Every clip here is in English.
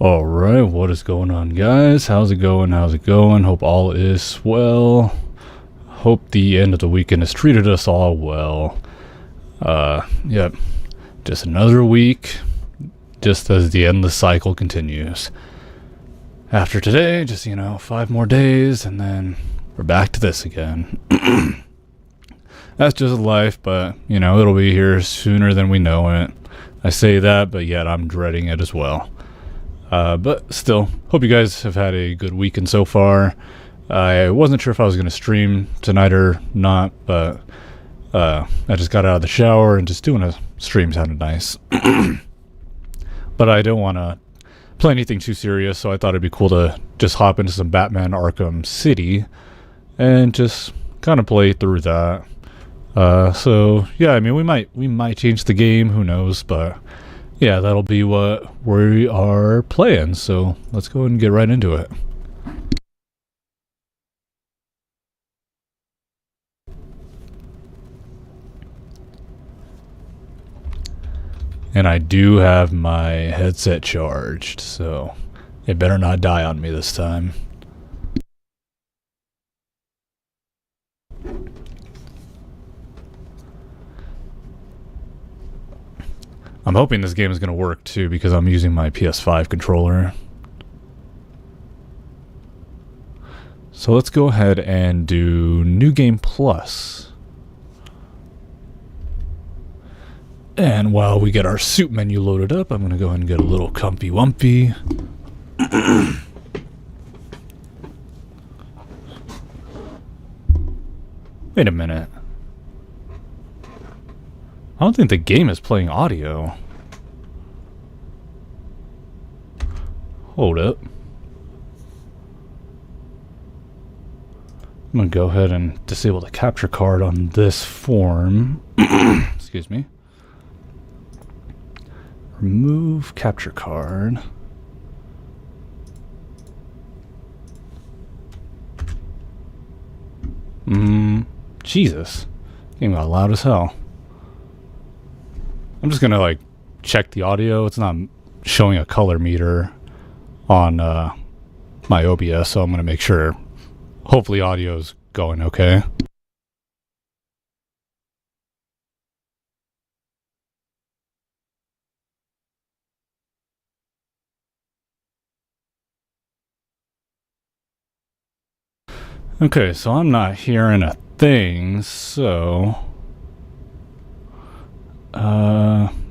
Alright, what is going on, guys? How's it going? Hope all is well. Hope the end of the weekend has treated us all well. Yep. Just another week, just as the endless cycle continues. After today, just, 5 more days, and then we're back to this again. That's just life, but, it'll be here sooner than we know it. I say that, but yet I'm dreading it as well. But still, hope you guys have had a good weekend so far. I wasn't sure if I was going to stream tonight or not, but I just got out of the shower and just doing a stream sounded nice. But I don't want to play anything too serious, so I thought it'd be cool to just hop into some Batman Arkham City and just kind of play through that. So yeah, I mean, we might change the game, who knows, but yeah, that'll be what we are playing, so let's go ahead and get right into it. And I do have my headset charged, so it better not die on me this time. I'm hoping this game is going to work too, because I'm using my PS5 controller. So let's go ahead and do New Game Plus. And while we get our soup menu loaded up, I'm going to go ahead and get a little comfy wumpy. Wait a minute. I don't think the game is playing audio. Hold up. I'm going to go ahead and disable the capture card on this form. Excuse me. Remove capture card. Jesus. Game got loud as hell. I'm just gonna check the audio. It's not showing a color meter on my OBS, so I'm gonna make sure. Hopefully audio's going okay. Okay, so I'm not hearing a thing, so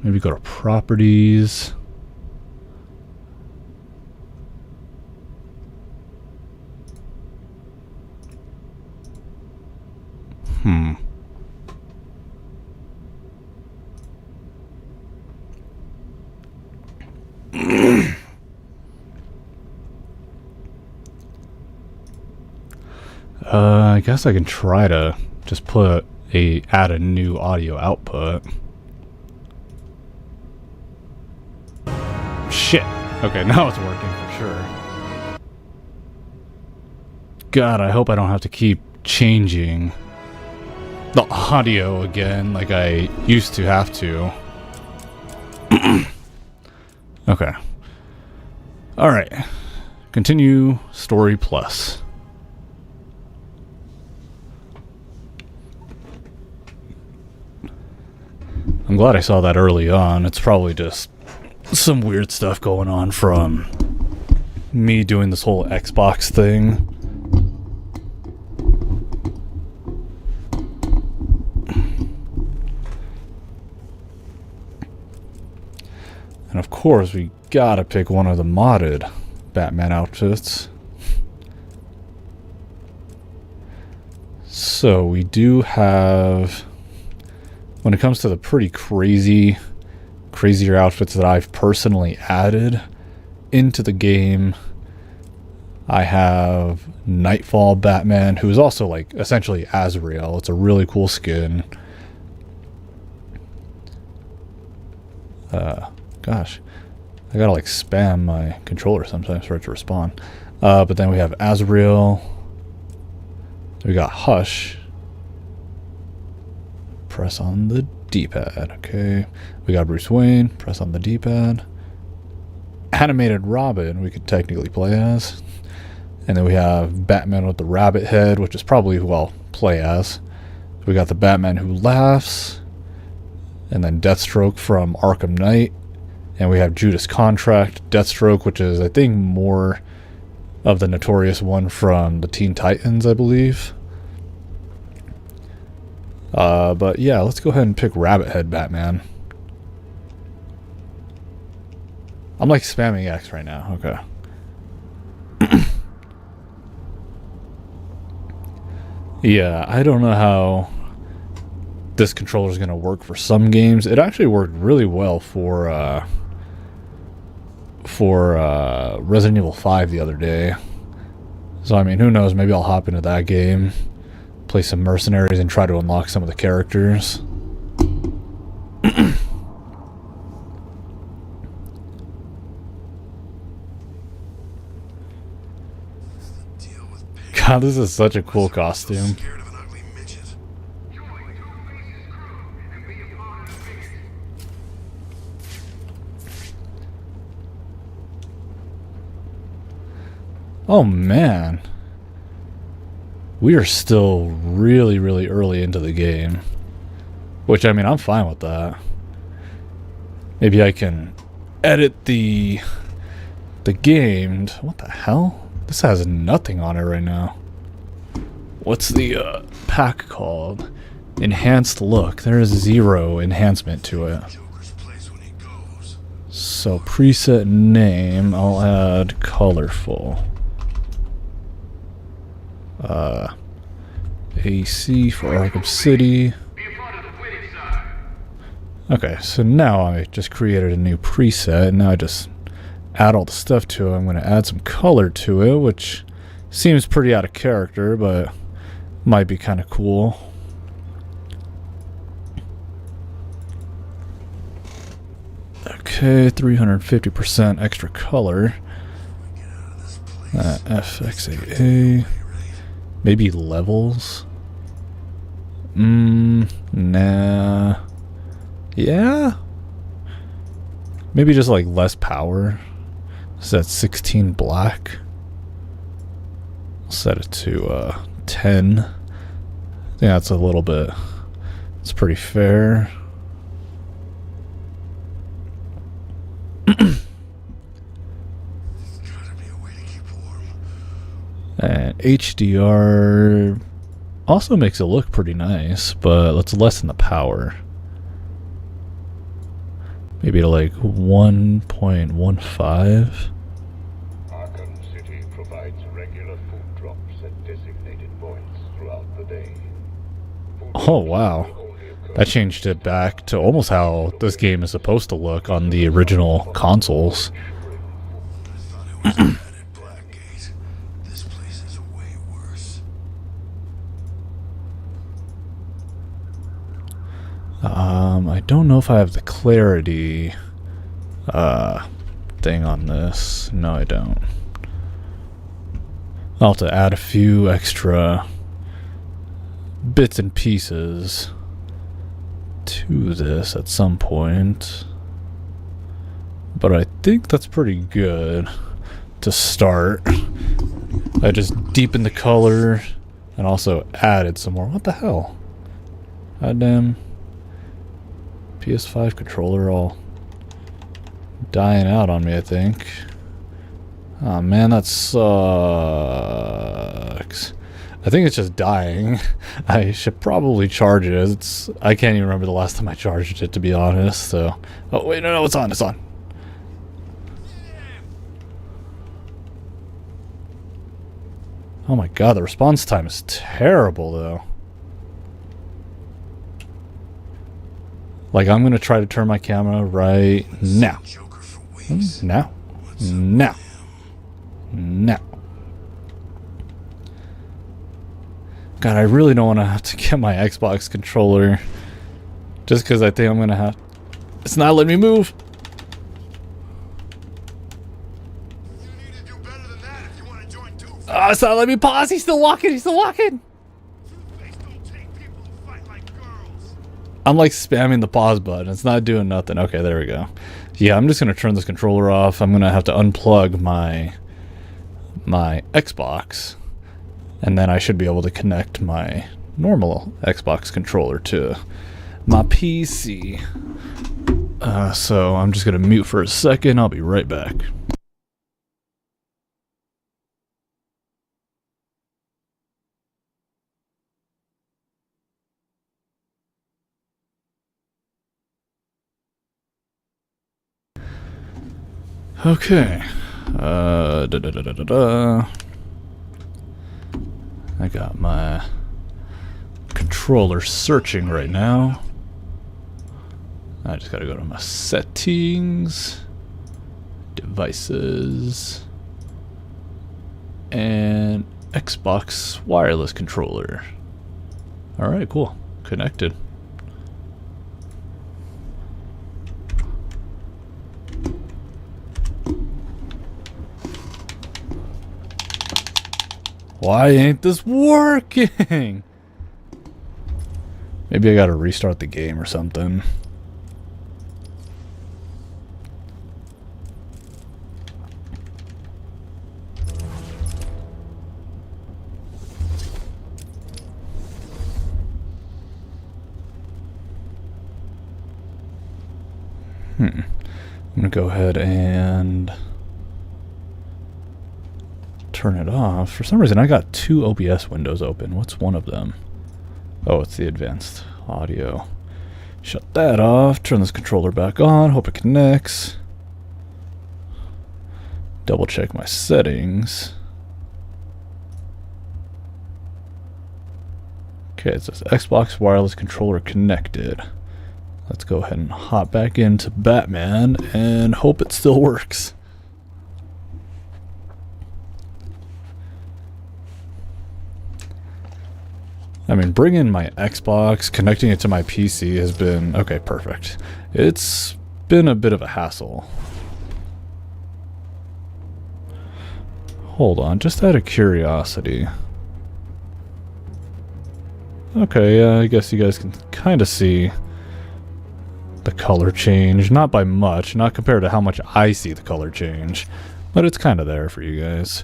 maybe go to properties. I guess I can try to just add a new audio output. Shit. Okay, now it's working for sure. God, I hope I don't have to keep changing the audio again like I used to have to. Okay. Alright. Continue Story Plus. I'm glad I saw that early on. It's probably just some weird stuff going on from me doing this whole Xbox thing. And of course, we gotta pick one of the modded Batman outfits. So we do have, when it comes to the pretty crazier outfits that I've personally added into the game, I have Nightfall Batman, who is also essentially Azrael. It's a really cool skin. Gosh, I gotta spam my controller sometimes for it to respond. But then we have Azrael. We got Hush. Press on the D-pad. Okay. We got Bruce Wayne. Press on the D-pad. animated Robin we could technically play as. And then we have Batman with the rabbit head, which is probably who I'll play as. We got the Batman who laughs. And then Deathstroke from Arkham Knight. And we have Judas Contract, Deathstroke, which is, I think, more of the notorious one from the Teen Titans, I believe. But yeah, let's go ahead and pick Rabbit Head Batman. I'm like spamming X right now. Okay. Yeah, I don't know how this controller is going to work for some games. It actually worked really well for Resident Evil 5 the other day. So, I mean, who knows? Maybe I'll hop into that game, play some mercenaries, and try to unlock some of the characters. God, this is such a cool costume. Oh man, we are still really early into the game, which, I mean, I'm fine with that. Maybe I can edit the game. What the hell? This has nothing on it right now. What's the pack called? Enhanced look. There is 0 enhancement to it. So preset name, I'll add colorful. AC for Arkham City. Okay, so now I just created a new preset, and now I just add all the stuff to it. I'm going to add some color to it, which seems pretty out of character, but might be kind of cool. Okay, 350% extra color. FXAA. Maybe levels? Nah. Yeah? Maybe just like less power. Set 16 black. Set it to 10. I think that's a little bit. It's pretty fair. And HDR also makes it look pretty nice, but let's lessen the power. Maybe to like 1.15. Arkham City provides regular food drops at designated points throughout the day. Oh wow. That changed it back to almost how this game is supposed to look on the original consoles. I don't know if I have the clarity thing on this. No, I don't. I'll have to add a few extra bits and pieces to this at some point. But I think that's pretty good to start. I just deepened the color and also added some more. What the hell? Goddamn. PS5 controller all dying out on me, I think. Oh man, that sucks. I think it's just dying. I should probably charge it. I can't even remember the last time I charged it, to be honest. So, oh wait, no, it's on. It's on. Oh my god, the response time is terrible, though. Like, I'm gonna try to turn my camera right now. Now. Now. Now. God, I really don't want to have to get my Xbox controller. Just because I think I'm gonna have... It's not letting me move. Oh, it's not letting me pause. He's still walking. He's still walking. I'm like spamming the pause button. It's not doing nothing. Okay, there we go. Yeah, I'm just gonna turn this controller off. I'm gonna have to unplug my Xbox, and then I should be able to connect my normal Xbox controller to my PC. So I'm just gonna mute for a second. I'll be right back. Okay. I got my controller searching right now. I just gotta go to my settings, devices, and Xbox wireless controller. Alright, cool. Connected. Why ain't this working? Maybe I gotta restart the game or something. I'm gonna go ahead and turn it off. For some reason I got two OBS windows open. What's one of them? Oh, it's the advanced audio. Shut that off. Turn this controller back on. Hope it connects. Double check my settings. Okay, it says Xbox wireless controller connected. Let's go ahead and hop back into Batman and hope it still works. I mean, bringing my Xbox, connecting it to my PC has been... Okay, perfect. It's been a bit of a hassle. Hold on, just out of curiosity. Okay, I guess you guys can kind of see the color change. Not by much, not compared to how much I see the color change, but it's kind of there for you guys.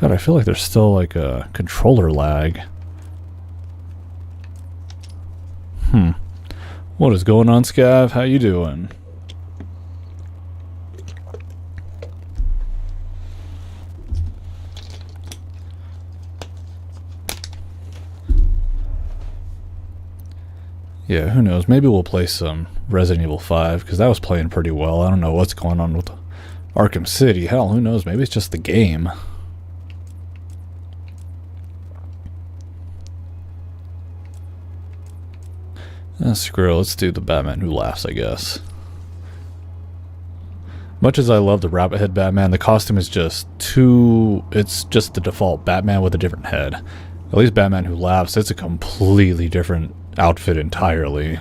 God, I feel like there's still like a controller lag. What is going on, Scav? How you doing? Yeah, who knows? Maybe we'll play some Resident Evil 5, because that was playing pretty well. I don't know what's going on with Arkham City. Hell, who knows? Maybe it's just the game. Screw it, let's do the Batman Who Laughs, I guess. Much as I love the rabbit head Batman, the costume is just too... It's just the default Batman with a different head. At least Batman Who Laughs, it's a completely different outfit entirely.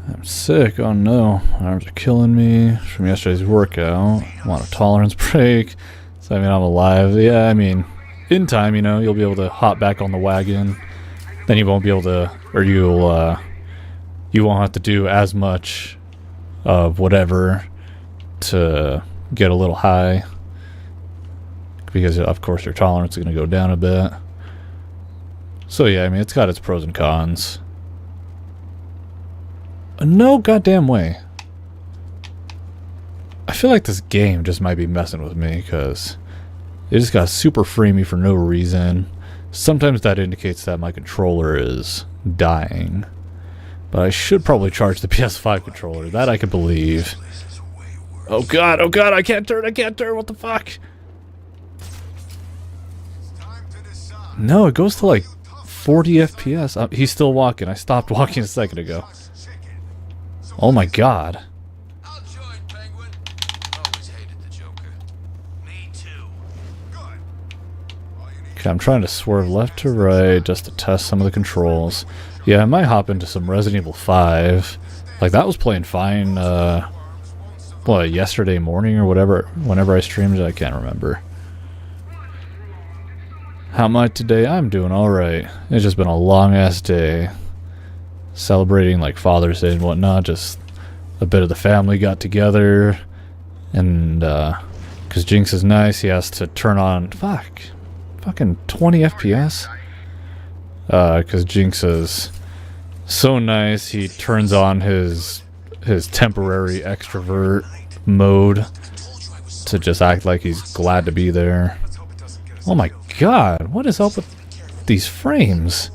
I'm sick. Oh no, my arms are killing me from yesterday's workout. I want a tolerance break. So I mean, I'm alive. Yeah, I mean, in time, you know, you'll be able to hop back on the wagon. Then you won't be able to, or you won't have to do as much of whatever to get a little high, because of course your tolerance is going to go down a bit. So yeah, I mean, it's got its pros and cons. No goddamn way. I feel like this game just might be messing with me, because it just got super freemy for no reason. Sometimes that indicates that my controller is dying. But I should probably charge the PS5 controller. That I can believe. Oh god, I can't turn, what the fuck? No, it goes to like 40 FPS. He's still walking. I stopped walking a second ago. Oh my god. I'll join, Penguin. Always hated the Joker. Me too. Good. Okay, I'm trying to swerve left to right just to test some of the controls. Yeah, I might hop into some Resident Evil 5. Like, that was playing fine, yesterday morning or whatever, whenever I streamed it, I can't remember. How am I today? I'm doing alright. It's just been a long-ass day. Celebrating, like, Father's Day and whatnot, just a bit of the family got together, and, because Jinx is nice, he has to turn on, fucking 20 FPS? Because Jinx is so nice, he turns on his temporary extrovert mode to just act like he's glad to be there. Oh my god, what is up with these frames?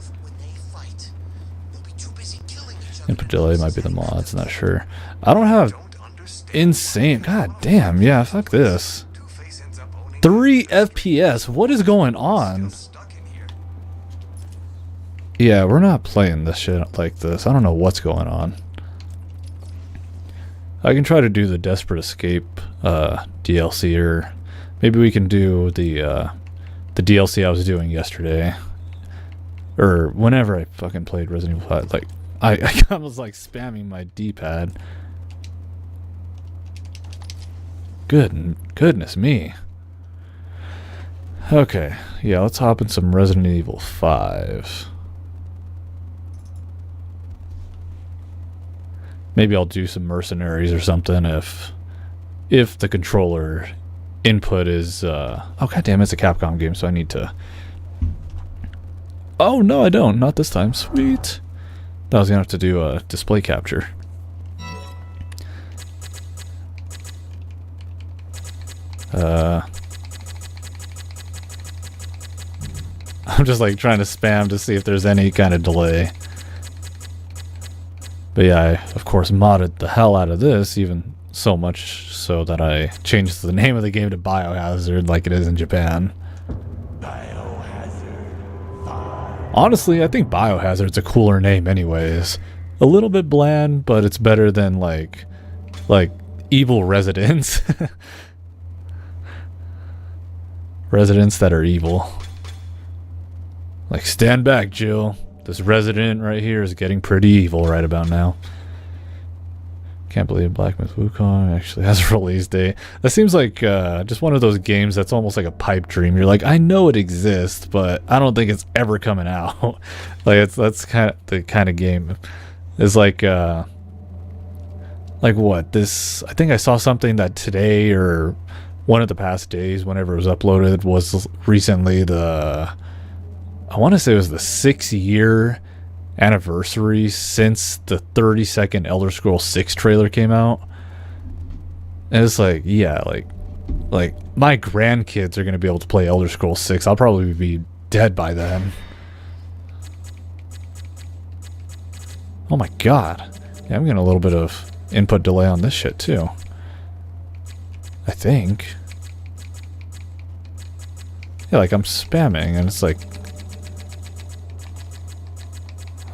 Input delay might be the mods, not sure. I don't have insane, god damn, yeah, fuck this. 3 FPS, what is going on? Yeah, we're not playing this shit like this. I don't know what's going on. I can try to do the Desperate Escape DLC, or maybe we can do the DLC I was doing yesterday, or whenever I fucking played Resident Evil 5. Like, I was like spamming my D-pad. Goodness me. Okay, yeah, let's hop in some Resident Evil 5. Maybe I'll do some mercenaries or something if the controller input is oh goddamn, it's a Capcom game, so I need to. Oh no, I don't. Not this time. Sweet. I was gonna have to do a display capture. I'm just like trying to spam to see if there's any kind of delay. But yeah, I of course modded the hell out of this, even so much so that I changed the name of the game to Biohazard like it is in Japan. Honestly, I think Biohazard's a cooler name anyways. A little bit bland, but it's better than like evil residents. Residents that are evil. Like, stand back, Jill. This resident right here is getting pretty evil right about now. Can't believe Black Myth Wukong actually has a release date. That seems like just one of those games that's almost like a pipe dream. You're like, I know it exists, but I don't think it's ever coming out. Like, that's kind of the kind of game. It's like what? This, I think I saw something that today or one of the past days, whenever it was uploaded, was recently I want to say it was the 6-year anniversary since the 30-second Elder Scrolls 6 trailer came out. And it's like, yeah, like my grandkids are going to be able to play Elder Scrolls 6. I'll probably be dead by then. Oh my god. Yeah, I'm getting a little bit of input delay on this shit too. I think. Yeah, like I'm spamming and it's like,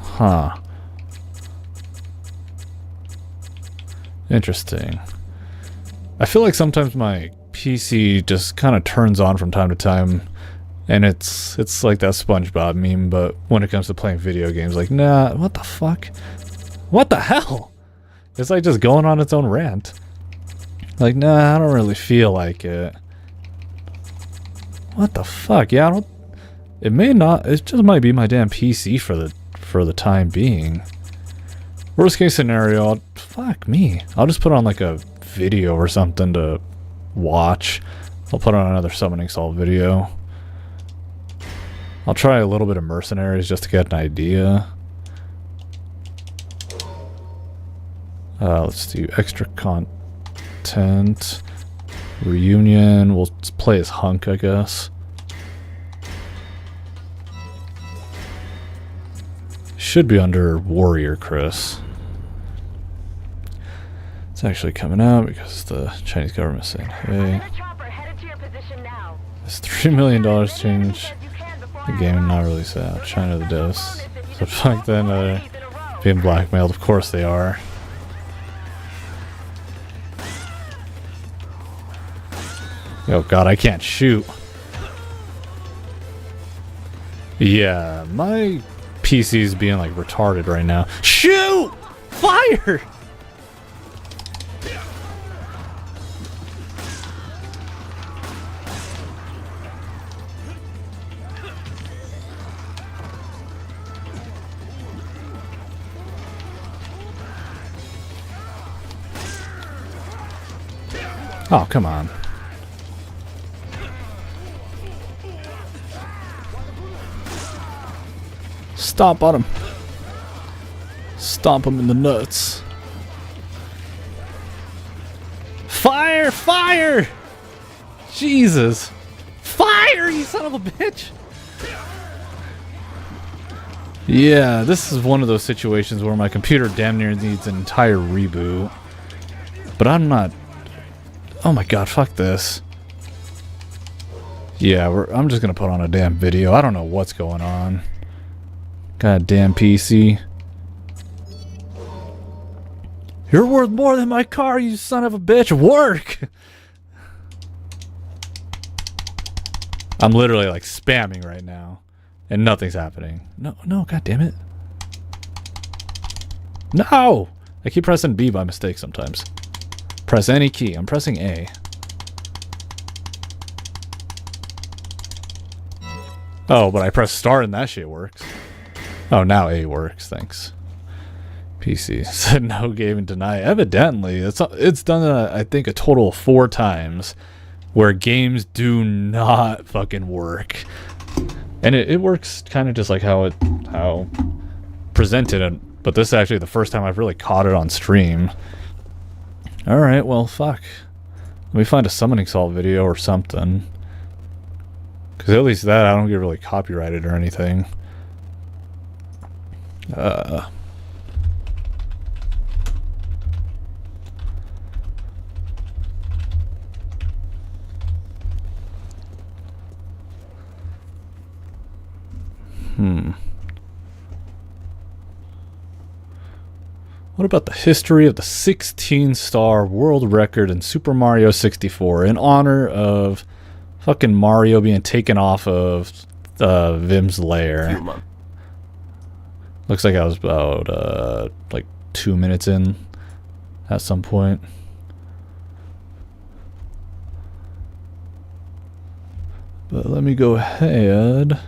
huh. Interesting. I feel like sometimes my PC just kind of turns on from time to time, and it's like that SpongeBob meme, but when it comes to playing video games, like, nah, what the fuck? What the hell? It's like just going on its own rant. Like, nah, I don't really feel like it. What the fuck? Yeah, I don't... It may not... It just might be my damn PC for the time being. Worst case scenario, fuck me. I'll just put on like a video or something to watch. I'll put on another Summoning Salt video. I'll try a little bit of Mercenaries just to get an idea. Let's do extra content. Reunion. We'll play as Hunk, I guess. Should be under Warrior, Chris. It's actually coming out because the Chinese government's saying, hey, this $3 million change the game and not release out. China the dose. So fuck then, being blackmailed. Of course they are. Oh god, I can't shoot. Yeah, my PC's being like retarded right now. Shoot! Fire! Oh, come on. Stomp on him. Stomp him in the nuts. Fire! Fire! Jesus. Fire, you son of a bitch! Yeah, this is one of those situations where my computer damn near needs an entire reboot. But I'm not... Oh my god, fuck this. Yeah, I'm just gonna put on a damn video. I don't know what's going on. God damn PC. You're worth more than my car, you son of a bitch. Work! I'm literally like spamming right now. And nothing's happening. No, god damn it. No! I keep pressing B by mistake sometimes. Press any key. I'm pressing A. Oh, but I press start and that shit works. Oh, now A works. Thanks. PC said no game and deny. Evidently, it's done I think a total of 4 times where games do not fucking work, and it works kind of just like how presented. But this is actually the first time I've really caught it on stream. All right, well, fuck. Let me find a summoning salt video or something, because at least that I don't get really copyrighted or anything. What about the history of the 16-star world record in Super Mario 64 in honor of fucking Mario being taken off of Vim's lair? Looks like I was about like 2 minutes in at some point. But let me go ahead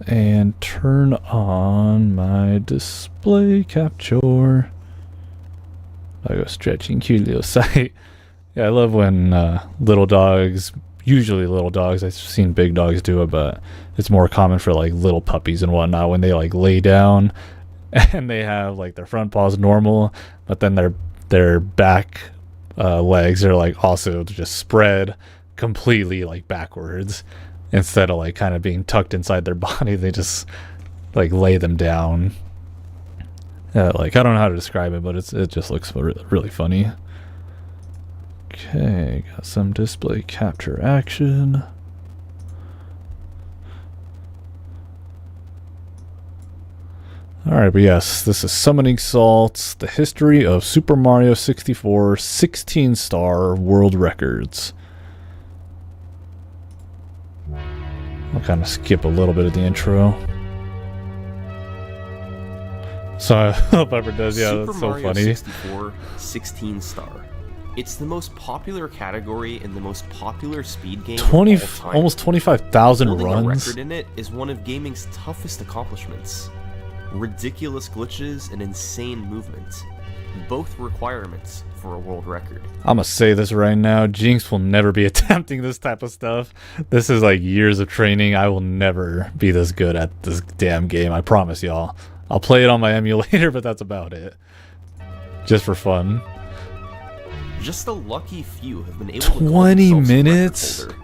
and turn on my display capture. I go stretching Culio site. Yeah, I love when little dogs, usually little dogs, I've seen big dogs do it, but it's more common for like little puppies and whatnot when they like lay down and they have like their front paws normal, but then their back legs are like also just spread completely like backwards. Instead of like kind of being tucked inside their body, they just like lay them down. Like I don't know how to describe it, but it just looks really funny. Okay, got some display capture action. Alright, but yes, this is Summoning Salts, the history of Super Mario 64 16-star world records. I'll kind of skip a little bit of the intro. So I hope ever does. Yeah, Super that's so Mario funny. 64 16-star. It's the most popular category and the most popular speed game of all time. Almost 25,000 Holding runs. a record in it is one of gaming's toughest accomplishments. Ridiculous glitches and insane movement. Both requirements for a world record. I'm gonna say this right now, Jinx will never be attempting this type of stuff. This is like years of training. I will never be this good at this damn game, I promise y'all. I'll play it on my emulator, but that's about it. Just for fun. Just a lucky few have been able to call 20 themselves a record minutes? holder.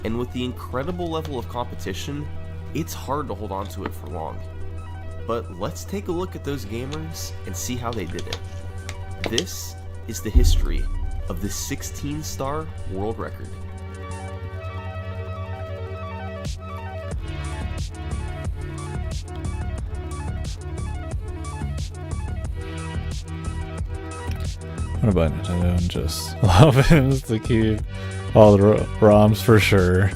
And with the incredible level of competition, it's hard to hold on to it for long. But let's take a look at those gamers and see how they did it. This is the history of the 16-star world record. What about Nintendo and just love him to keep all the ROMs for sure.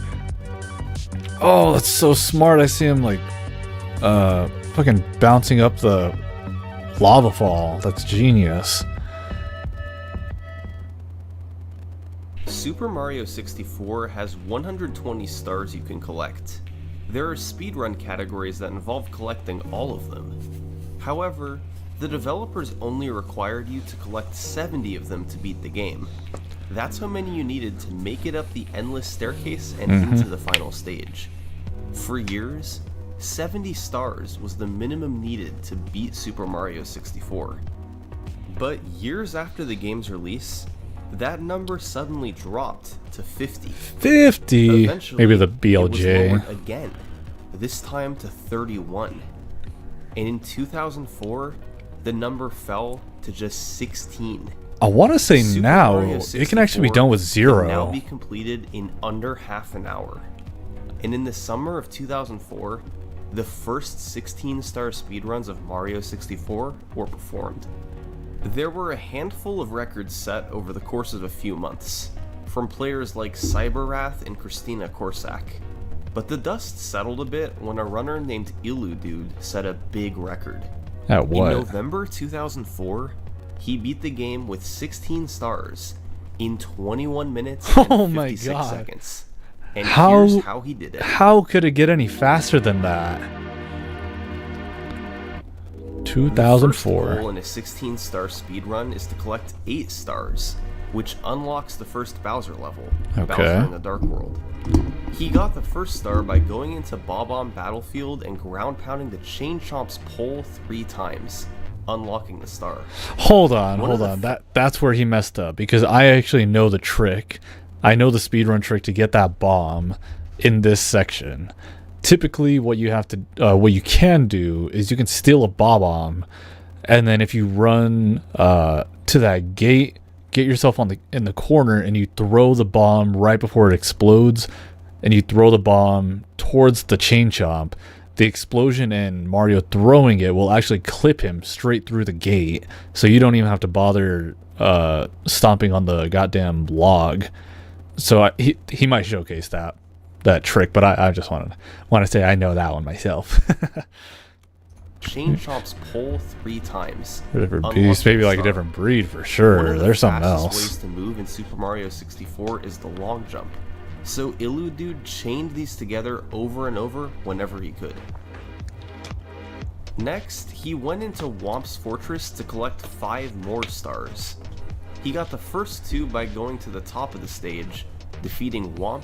Oh, that's so smart. I see him like fucking bouncing up the lava fall. That's genius. Super Mario 64 has 120 stars you can collect. There are speedrun categories that involve collecting all of them. However, the developers only required you to collect 70 of them to beat the game. That's how many you needed to make it up the endless staircase and into the final stage. For years, 70 stars was the minimum needed to beat Super Mario 64. But years after the game's release, that number suddenly dropped to 50. 50? Eventually, Maybe the it was BLJ. lowered again, this time to 31. And in 2004, the number fell to just 16. I want to say Super now Mario it can actually be done with 64 can now 0. be completed in under half an hour. And in the summer of 2004, the first 16-star speedruns of Mario 64 were performed. There were a handful of records set over the course of a few months, from players like Cyberwrath and Christina Korsak. But the dust settled a bit when a runner named Illudude set a big record. At what? In November 2004, he beat the game with 16 stars in 21 minutes and Oh my 56 God. seconds. And How- here's how he did it. How could it get any faster than that? The 2004. first goal in a 16-star speedrun is to collect 8 stars, which unlocks the first Bowser level, Okay. Bowser in the Dark World. He got the first star by going into Bob-omb Battlefield and ground-pounding the Chain Chomp's pole 3 times, unlocking the star. Hold on, One of hold the on. That's where he messed up, because I actually know the trick. I know the speedrun trick to get that bomb in this section. Typically, what you can do is you can steal a bomb, and then if you run to that gate, get yourself in the corner, and you throw the bomb right before it explodes, and you throw the bomb towards the Chain Chomp. The explosion and Mario throwing it will actually clip him straight through the gate, so you don't even have to bother stomping on the goddamn log. So he might showcase that trick, but I just want to say I know that one myself. Chain Chomp's pole 3 times. Different beast, maybe like a different breed for One sure. of the There's something fastest else. ways to move in Super Mario 64 is the long jump. So Illudude chained these together over and over whenever he could. Next, he went into Whomp's Fortress to collect 5 more stars. He got the first 2 by going to the top of the stage, defeating Whomp,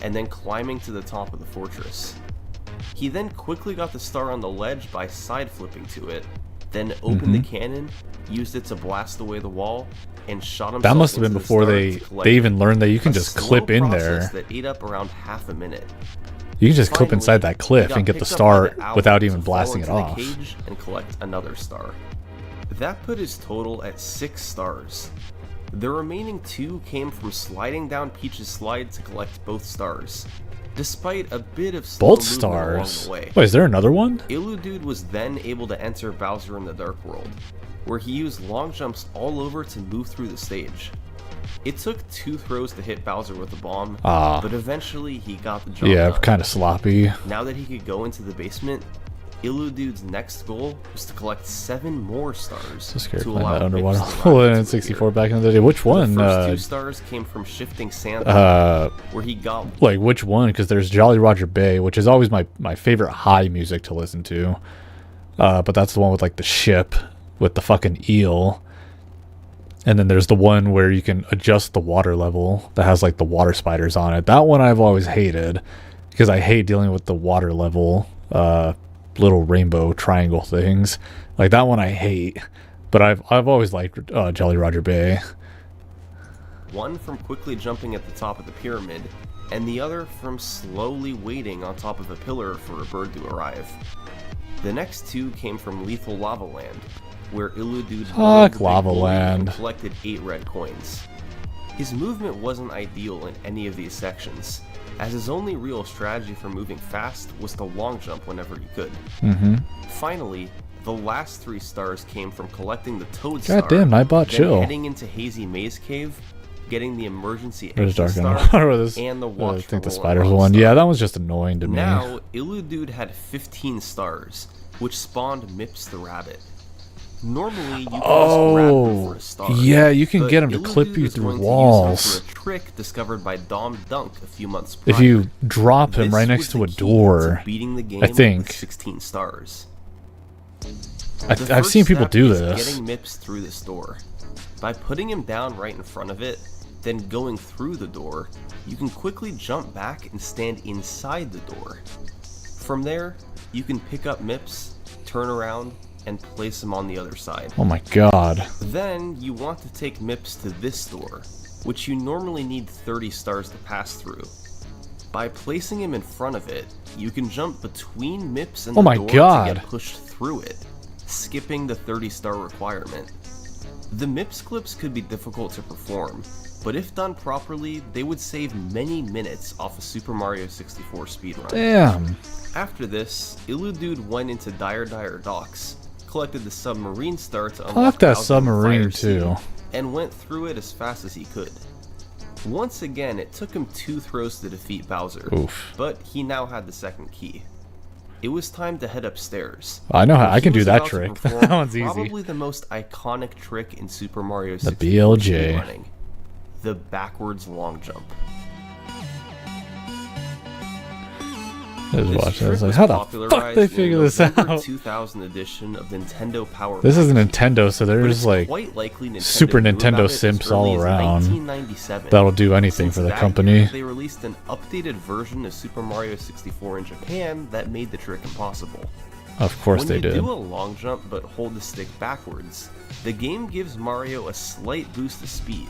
and then climbing to the top of the fortress. He then quickly got the star on the ledge by side flipping to it, then opened the cannon, used it to blast away the wall, and shot himself. That must have been into the before star they to collect even learned that you can a just slow clip in process there. that ate up around half a minute. You can just clip Finally, inside that he cliff got and get the picked up star by the owl without to even fall blasting it into the off. cage and collect another star. That put his total at 6 stars. The remaining 2 came from sliding down Peach's slide to collect both stars, despite a bit of slow Both movement stars. along the way. Wait, is there another one? Illudude was then able to enter Bowser in the Dark World, where he used long jumps all over to move through the stage. It took 2 throws to hit Bowser with the bomb, but eventually he got the job Yeah, done. kind of sloppy. Now that he could go into the basement, Illudude's next goal was to collect 7 more stars So scared to playing allow that underwater Pips to level ride in into the 64 pier. back in the day. Which one? The first 2 stars came from shifting sand, where he got Like which one? Because there's Jolly Roger Bay, which is always my favorite high music to listen to. But that's the one with like the ship with the fucking eel. And then there's the one where you can adjust the water level that has like the water spiders on it. That one I've always hated because I hate dealing with the water level little rainbow triangle things. Like that one I hate. But I've always liked Jolly Roger Bay. one from quickly jumping at the top of the pyramid, and the other from slowly waiting on top of a pillar for a bird to arrive. The next 2 came from Lethal Lava Land, where Illudude Fuck the big Lava boulder and Land. collected 8 red coins. His movement wasn't ideal in any of these sections, as his only real strategy for moving fast was to long jump whenever he could. Finally, the last 3 stars came from collecting the Toad Star, Goddamn, Nightbot, then chill. heading into Hazy Maze Cave, getting the emergency There's exit dark star, underwater. This, and the I watch think for the rolling spiders rock one. star. Yeah, that was just annoying to me. Now, Illudude had 15 stars, which spawned Mips the rabbit. Normally, you can just grab him for a star. Yeah, you can but get him to Illudude clip you is through going to use walls. him for a trick discovered by Dom Dunk a few months prior. If you drop him This right was next to the a key to door, beating the game I think. with 16 stars. I've seen people do this. Getting Mips through this door. By putting him down right in front of it, then going through the door, you can quickly jump back and stand inside the door. From there, you can pick up Mips, turn around, and place him on the other side. Oh my god. Then you want to take Mips to this door, which you normally need 30 stars to pass through. By placing him in front of it, you can jump between Mips and the door to get pushed through it, skipping the 30-star requirement. The Mips clips could be difficult to perform, but if done properly, they would save many minutes off a Super Mario 64 speedrun. Damn. After this, Illudude went into Dire Docks, collected the submarine star to unlock that Bowser submarine Fire Sea, too. and went through it as fast as he could. Once again, it took him 2 throws to defeat Bowser, Oof. but he now had the second key. It was time to head upstairs. I know how I can do that He was trick. about to perform That one's easy. Probably the most iconic trick in Super Mario The 64 BLJ. speedrunning, the backwards long jump. I was This watching. I was trick like, how the popularized fuck they in figure this November out? 2000 edition of Nintendo Power. This is a Pack, Nintendo, so but there's it's like quite likely Nintendo Super knew Nintendo about it as simps early all as around 1997. that'll do anything Since for the that company. year, they released an updated version of Super Mario 64 in Japan that made the trick impossible. Of course When they you did. do a long jump but hold the stick backwards, the game gives Mario a slight boost of speed.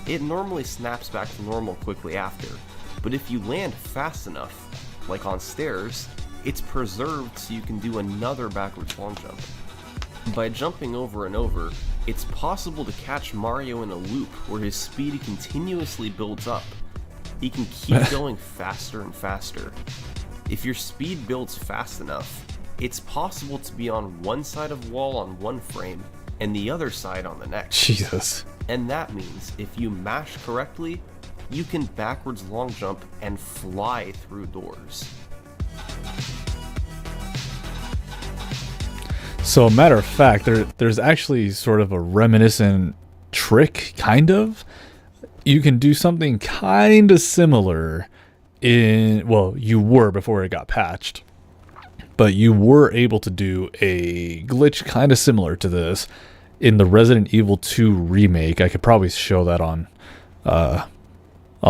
It normally snaps back to normal quickly after, but if you land fast enough, like on stairs, it's preserved so you can do another backwards long jump. By jumping over and over, it's possible to catch Mario in a loop where his speed continuously builds up. He can keep going faster and faster. If your speed builds fast enough, it's possible to be on one side of wall on one frame and the other side on the next. Jesus. And that means if you mash correctly, you can backwards long jump and fly through doors. So, a matter of fact, there's actually sort of a reminiscent trick, kind of. You can do something kind of similar in, well, you were before it got patched, but you were able to do a glitch kind of similar to this in the Resident Evil 2 remake. I could probably show that on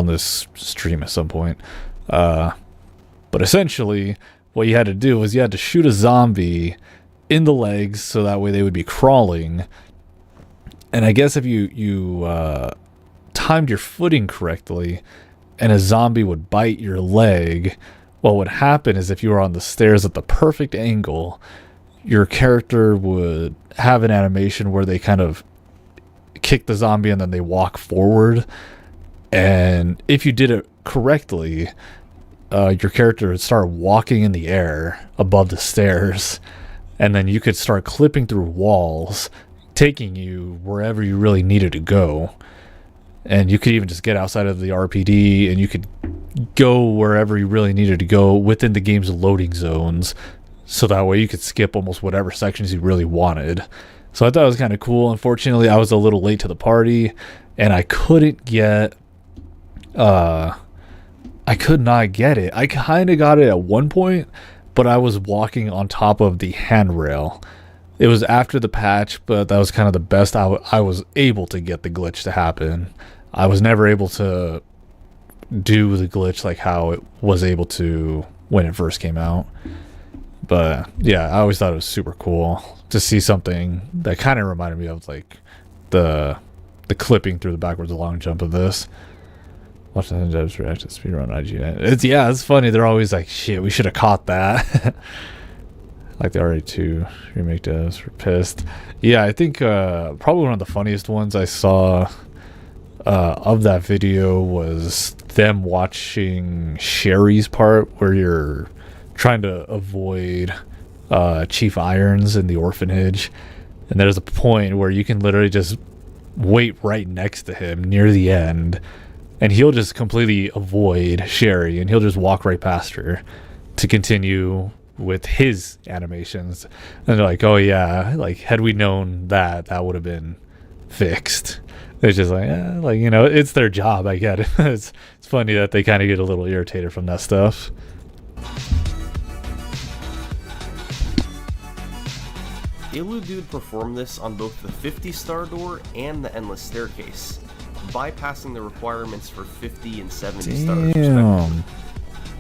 this stream at some point. But essentially, what you had to do was you had to shoot a zombie in the legs so that way they would be crawling. And I guess if you timed your footing correctly and a zombie would bite your leg, what would happen is if you were on the stairs at the perfect angle, your character would have an animation where they kind of kick the zombie and then they walk forward. And if you did it correctly, your character would start walking in the air above the stairs, and then you could start clipping through walls, taking you wherever you really needed to go. And you could even just get outside of the RPD and you could go wherever you really needed to go within the game's loading zones, so that way you could skip almost whatever sections you really wanted. So I thought it was kind of cool. Unfortunately, I was a little late to the party and I couldn't get I could not get it. I kind of got it at one point, but I was walking on top of the handrail. It was after the patch, but that was kind of the best I was able to get the glitch to happen. I was never able to do the glitch like how it was able to when it first came out. But yeah, I always thought it was super cool to see something that kind of reminded me of like the clipping through the backwards long jump of this. Watch the devs react to speedrun IGN. It's funny. They're always like, shit, we should have caught that. Like the RA2 remake devs were pissed. Yeah, I think probably one of the funniest ones I saw of that video was them watching Sherry's part where you're trying to avoid Chief Irons in the orphanage. And there's a point where you can literally just wait right next to him near the end, and he'll just completely avoid Sherry, and he'll just walk right past her to continue with his animations. And they're like, oh yeah, like had we known that, that would have been fixed. It's just like, like, you know, it's their job. I get it. It's funny that they kind of get a little irritated from that stuff. Illudude performed this on both the 50-star door and the Endless Staircase, bypassing the requirements for 50 and 70 stars respectively.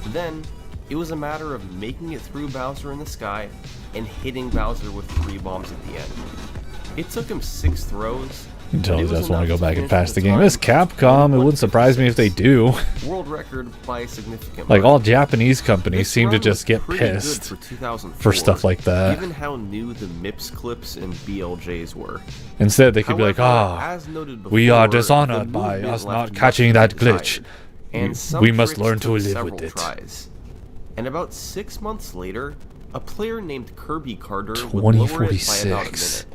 Then, it was a matter of making it through Bowser in the sky and hitting Bowser with 3 bombs at the end. It took him 6 throws. You can tell he just want to go back and patch the game. This Capcom, it wouldn't surprise me if they do. World record by a significant like margin. all Japanese companies seem to just get pissed for stuff like that. Given how new the MIPS clips and BLJs were. Instead, they could be like, we are dishonored the by movement us left not catching that much glitch. and some We must tricks learn to took live several with it. tries. And about 6 months later, a player named Kirby Carter would lower it by about a 2046. minute.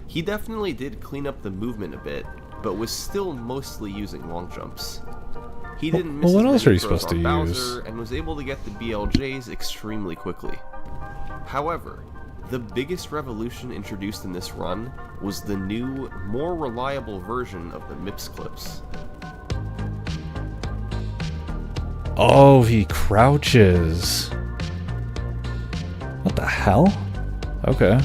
He definitely did clean up the movement a bit, but was still mostly using long jumps. He didn't miss what as else many are you throws supposed to on use? Bowser and was able to get the BLJs extremely quickly. However, the biggest revolution introduced in this run was the new, more reliable version of the MIPS clips. Oh, he crouches. What the hell? Okay.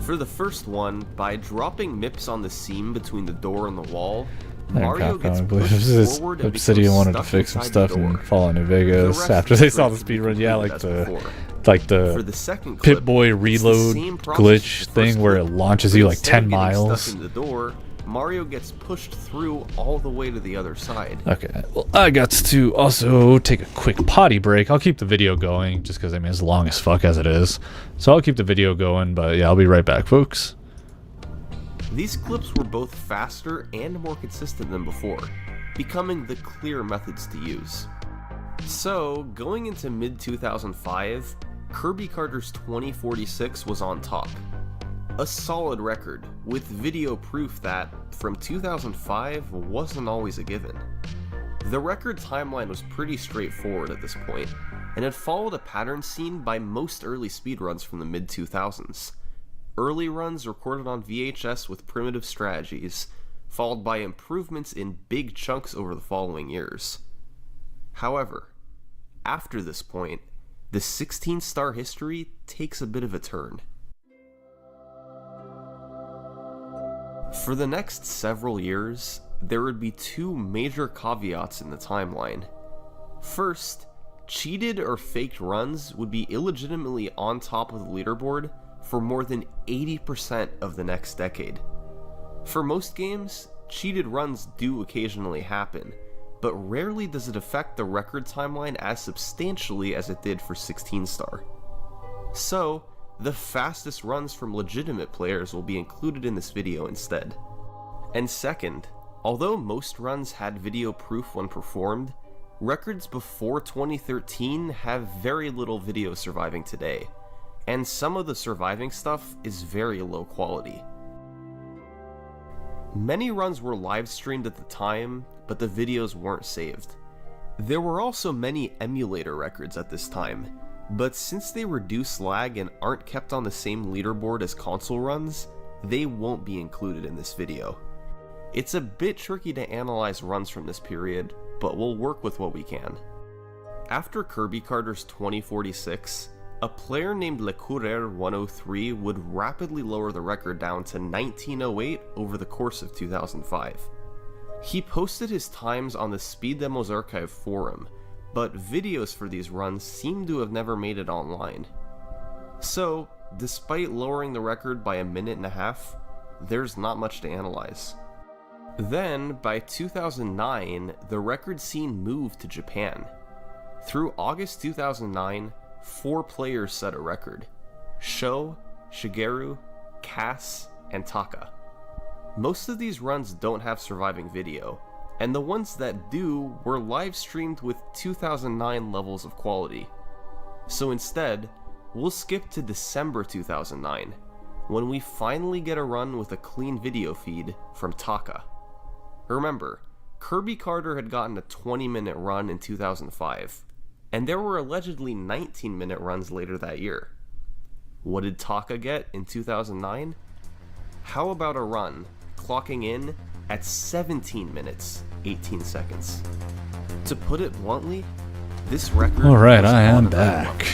For the first one, by dropping MIPS on the seam between the door and the wall, And Mario Capcom, gets I believe pushed this forward and Obsidian becomes wanted to stuck fix some inside stuff the door. in Fallout New The Vegas rest after of they the saw the script speedrun. Yeah, like completed as before. For the the second clip, Pit-Boy it's the reload same process glitch as the thing first where clip, it launches but you like instead of 10 getting miles. Stuck in the door, Mario gets pushed through all the way to the other side. Okay, well, I got to also take a quick potty break. I'll keep the video going just because, I mean, it's long as fuck as it is. So I'll keep the video going, but yeah, I'll be right back, folks. These clips were both faster and more consistent than before, becoming the clear methods to use. So, going into mid-2005, Kirby Carter's 2046 was on top. A solid record, with video proof that, from 2005, wasn't always a given. The record timeline was pretty straightforward at this point, and had followed a pattern seen by most early speedruns from the mid-2000s. Early runs recorded on VHS with primitive strategies, followed by improvements in big chunks over the following years. However, after this point, the 16-star history takes a bit of a turn. For the next several years, there would be 2 major caveats in the timeline. First, cheated or faked runs would be illegitimately on top of the leaderboard for more than 80% of the next decade. For most games, cheated runs do occasionally happen, but rarely does it affect the record timeline as substantially as it did for 16-star. So, the fastest runs from legitimate players will be included in this video instead. And second, although most runs had video proof when performed, records before 2013 have very little video surviving today, and some of the surviving stuff is very low quality. Many runs were live streamed at the time, but the videos weren't saved. There were also many emulator records at this time, but since they reduce lag and aren't kept on the same leaderboard as console runs, they won't be included in this video. It's a bit tricky to analyze runs from this period, but we'll work with what we can. After Kirby Carter's 2046, a player named LeCoureur103 would rapidly lower the record down to 1908 over the course of 2005. He posted his times on the Speed Demos Archive forum, but videos for these runs seem to have never made it online. So, despite lowering the record by 1.5 minutes, there's not much to analyze. Then, by 2009, the record scene moved to Japan. Through August 2009, 4 players set a record: Sho, Shigeru, Cass, and Taka. Most of these runs don't have surviving video, and the ones that do were live streamed with 2009 levels of quality. So instead, we'll skip to December 2009, when we finally get a run with a clean video feed from Taka. Remember, Kirby Carter had gotten a 20-minute run in 2005, and there were allegedly 19-minute runs later that year. What did Taka get in 2009? How about a run clocking in at 17 minutes, 18 seconds? To put it bluntly, this record... Alright, I am back.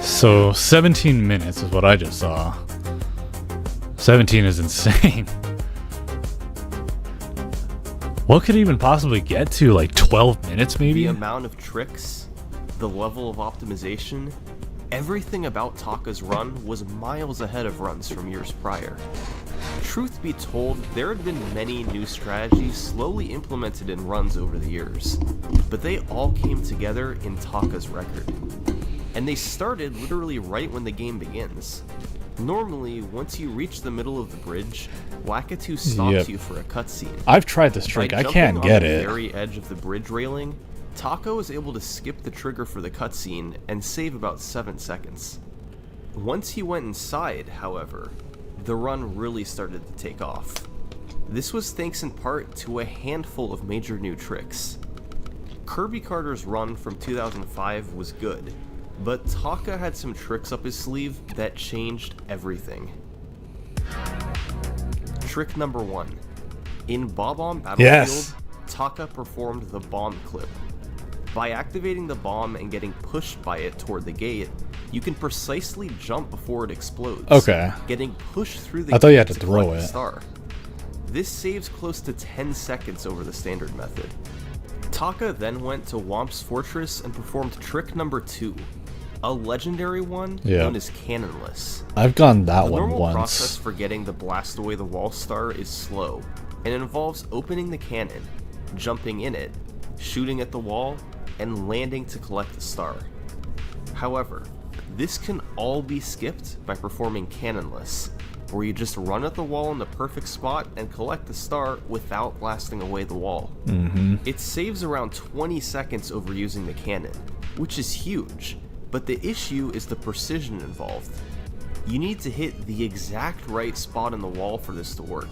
So, 17 minutes is what I just saw. 17 is insane. What could it even possibly get to? Like 12 minutes maybe? The amount of tricks, the level of optimization, everything about Taka's run was miles ahead of runs from years prior. Truth be told, there had been many new strategies slowly implemented in runs over the years, but they all came together in Taka's record. And they started literally right when the game begins. Normally, once you reach the middle of the bridge, Lakitu stops you for a cutscene. I've tried this trick, I can't get it. By jumping on the very edge of the bridge railing, Taka was able to skip the trigger for the cutscene and save about 7 seconds. Once he went inside, however, the run really started to take off. This was thanks in part to a handful of major new tricks. Kirby Carter's run from 2005 was good, but Taka had some tricks up his sleeve that changed everything. Trick number 1. In Bob-omb Battlefield, Taka performed the bomb clip. By activating the bomb and getting pushed by it toward the gate, you can precisely jump before it explodes. Okay. Getting pushed through the I thought you gate had to throw it. Star. This saves close to 10 seconds over the standard method. Taka then went to Womp's Fortress and performed trick number 2, a legendary one known as Cannonless. I've gone that one once. The normal once. process for getting the blast away the wall star is slow, and involves opening the cannon, jumping in it, shooting at the wall, and landing to collect the star. However, this can all be skipped by performing Cannonless, where you just run at the wall in the perfect spot and collect the star without blasting away the wall. It saves around 20 seconds over using the cannon, which is huge, but the issue is the precision involved. You need to hit the exact right spot in the wall for this to work,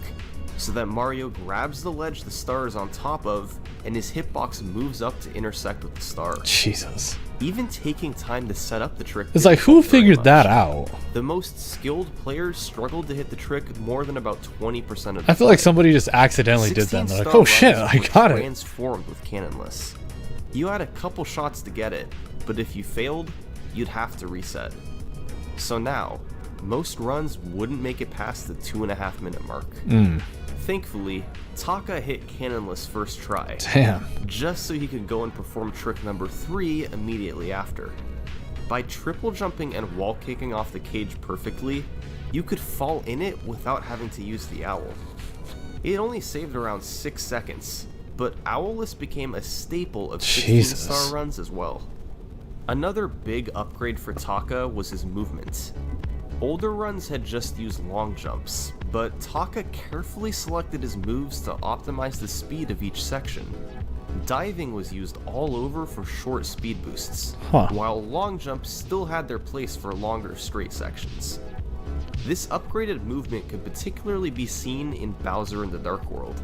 so that Mario grabs the ledge the star is on top of, and his hitbox moves up to intersect with the star. Jesus. Even taking time to set up the trick... It's like, who figured that out? The most skilled players struggled to hit the trick more than about 20% of the time. I feel like somebody just accidentally did that. They're like, oh shit, I got it. Transformed with Cannonless. You had a couple shots to get it, but if you failed, you'd have to reset. So now, most runs wouldn't make it past the 2.5 minute mark. Thankfully, Taka hit Cannonless first try. Damn. Just so he could go and perform trick number 3 immediately after. By triple jumping and wall kicking off the cage perfectly, you could fall in it without having to use the owl. It only saved around 6 seconds, but Owlless became a staple of 16-star runs as well. Another big upgrade for Taka was his movement. Older runs had just used long jumps, but Taka carefully selected his moves to optimize the speed of each section. Diving was used all over for short speed boosts, while long jumps still had their place for longer straight sections. This upgraded movement could particularly be seen in Bowser in the Dark World,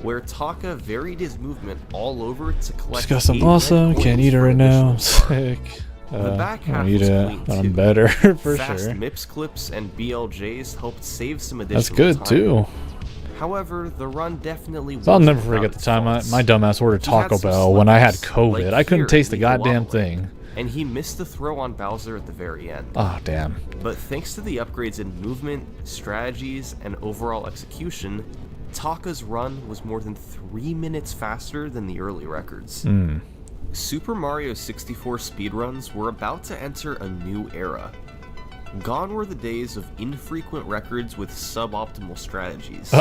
where Taka varied his movement all over to collect. Just got some awesome, can't eat it right now. Sick. The back half eat was it, clean but too. I'm better for Fast sure. MIPS clips and BLJs helped save some additional That's good time. too. However, the run definitely So I'll wasn't never forget without the its time faults. my dumbass ordered He had Taco some Bell when I had slippers, COVID. like I couldn't here taste the in Nicaragua, goddamn thing. And he missed the throw on Bowser at the very end. Oh, damn. But thanks to the upgrades in movement, strategies, and overall execution, Taka's run was more than 3 minutes faster than the early records. Super Mario 64 speedruns were about to enter a new era. Gone were the days of infrequent records with suboptimal strategies.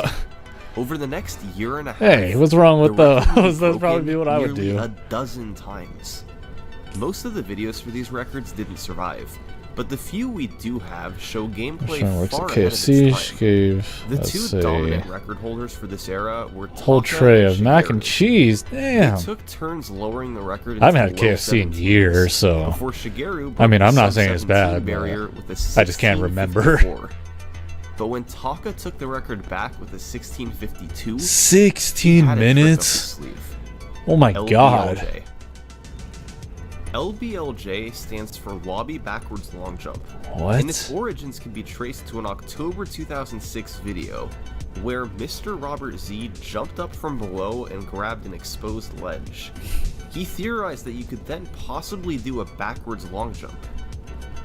Over the next year and a half, Hey, what's wrong with the record was That'd probably broken be what I would nearly do. a dozen times. Most of the videos for these records didn't survive, but the few we do have show gameplay What's far the ahead of KFC? its time. Gave, The let's two see, dominant record holders for this era were whole Taka tray and of mac and Shigeru. cheese. Damn. They took turns lowering the record. I haven't into had low KFC in 17s years, so before Shigeru I mean, broke I'm the not saying it's sub-17 bad, but barrier with a I just can't remember. 1654. But when Taka took the record back with a 16:52, 16 had a trick up his minutes? sleeve. Oh my god. LBLJ. LBLJ stands for Lobby Backwards Long Jump. And its What? origins can be traced to an October 2006 video where Mr. Robert Z jumped up from below and grabbed an exposed ledge. He theorized that you could then possibly do a backwards long jump.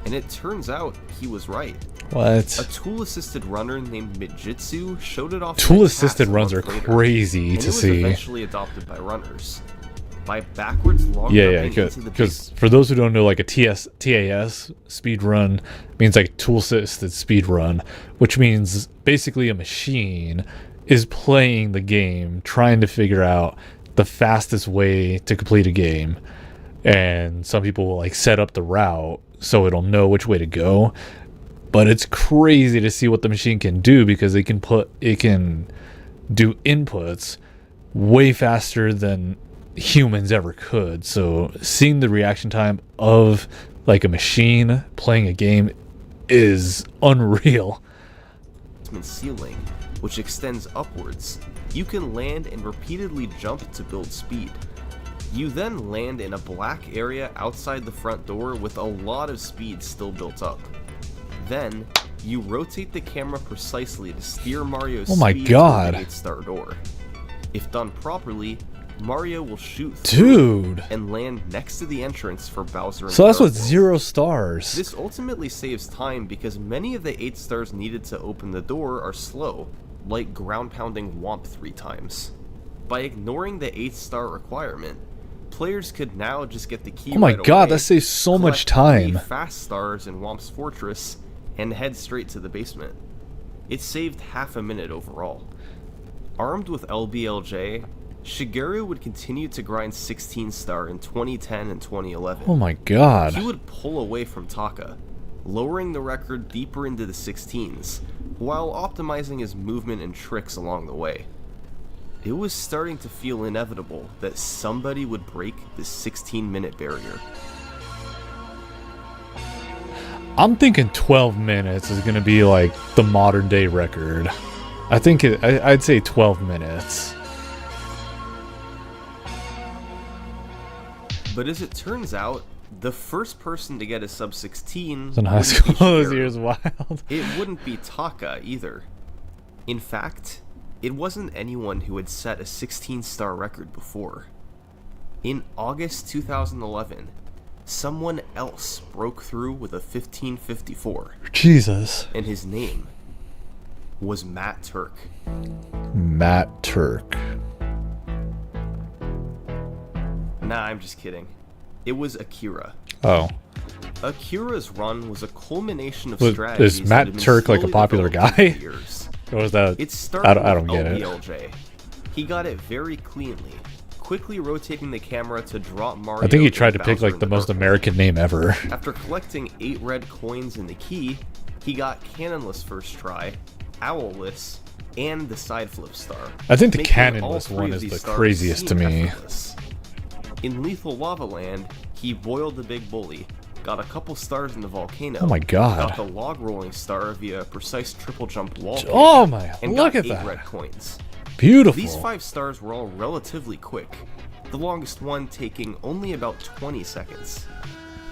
And it turns out he was right. What? A tool-assisted runner named Mijitsu showed it off. Tool-assisted runs are crazy and to it was see. eventually adopted by runners. By backwards long Yeah, jumping into the because for those who don't know, like a TAS speed run means like tool assisted speed run, which means basically a machine is playing the game, trying to figure out the fastest way to complete a game, and some people will like set up the route so it'll know which way to go. But it's crazy to see what the machine can do because it can do inputs way faster than humans ever could. So seeing the reaction time of like a machine playing a game is unreal. ceiling, which extends upwards. You can land and repeatedly jump to build speed. You then land in a black area outside the front door with a lot of speed still built up. Then you rotate the camera precisely to steer Mario's Oh my speed God. through the 8-star door. If done properly, Mario will shoot Dude. and land next to the entrance for Bowser and So that's Gargoyle. with 0 stars. This ultimately saves time because many of the 8 stars needed to open the door are slow, like ground pounding Womp 3 times. By ignoring the 8-star requirement, players could now just get the key Oh my right god, away, that saves so much collect 3 time. fast stars in Womp's fortress, and head straight to the basement. It saved half a minute overall. Armed with LBLJ, Shigeru would continue to grind 16-star in 2010 and 2011. Oh my god. He would pull away from Taka, lowering the record deeper into the 16s, while optimizing his movement and tricks along the way. It was starting to feel inevitable that somebody would break the 16-minute barrier. I'm thinking 12 minutes is going to be like the modern day record. I think I'd say 12 minutes. But as it turns out, the first person to get a sub 16 In high wouldn't be school, those Shigeru. years wild. It wouldn't be Taka either. In fact, it wasn't anyone who had set a 16-star record before. In August 2011, someone else broke through with a 1554, Jesus. and his name was Matt Turk. Matt Turk. Nah, I'm just kidding. It was Akira. Oh. Akira's run was a culmination of Was- strategies is that Matt had been Turk like a slowly popular developed over guy? the years. Or was that... It started I don't with get it. LBLJ. He got it very cleanly, quickly rotating the camera to drop Mario. I think he and tried to pick Bowser like in the most dark. American name ever. After collecting 8 red coins in the key, he got cannonless first try, owlless, and the side flip star. I think the making all cannonless 3 one of is these the stars craziest to seem me. effortless. In Lethal Lava Land, he boiled the big bully, got a couple stars in the volcano. Oh my God. Got the log rolling star via a precise triple jump wall. kick, Oh my... and Look got at 8 that. red coins. Beautiful. These 5 stars were all relatively quick, the longest one taking only about 20 seconds.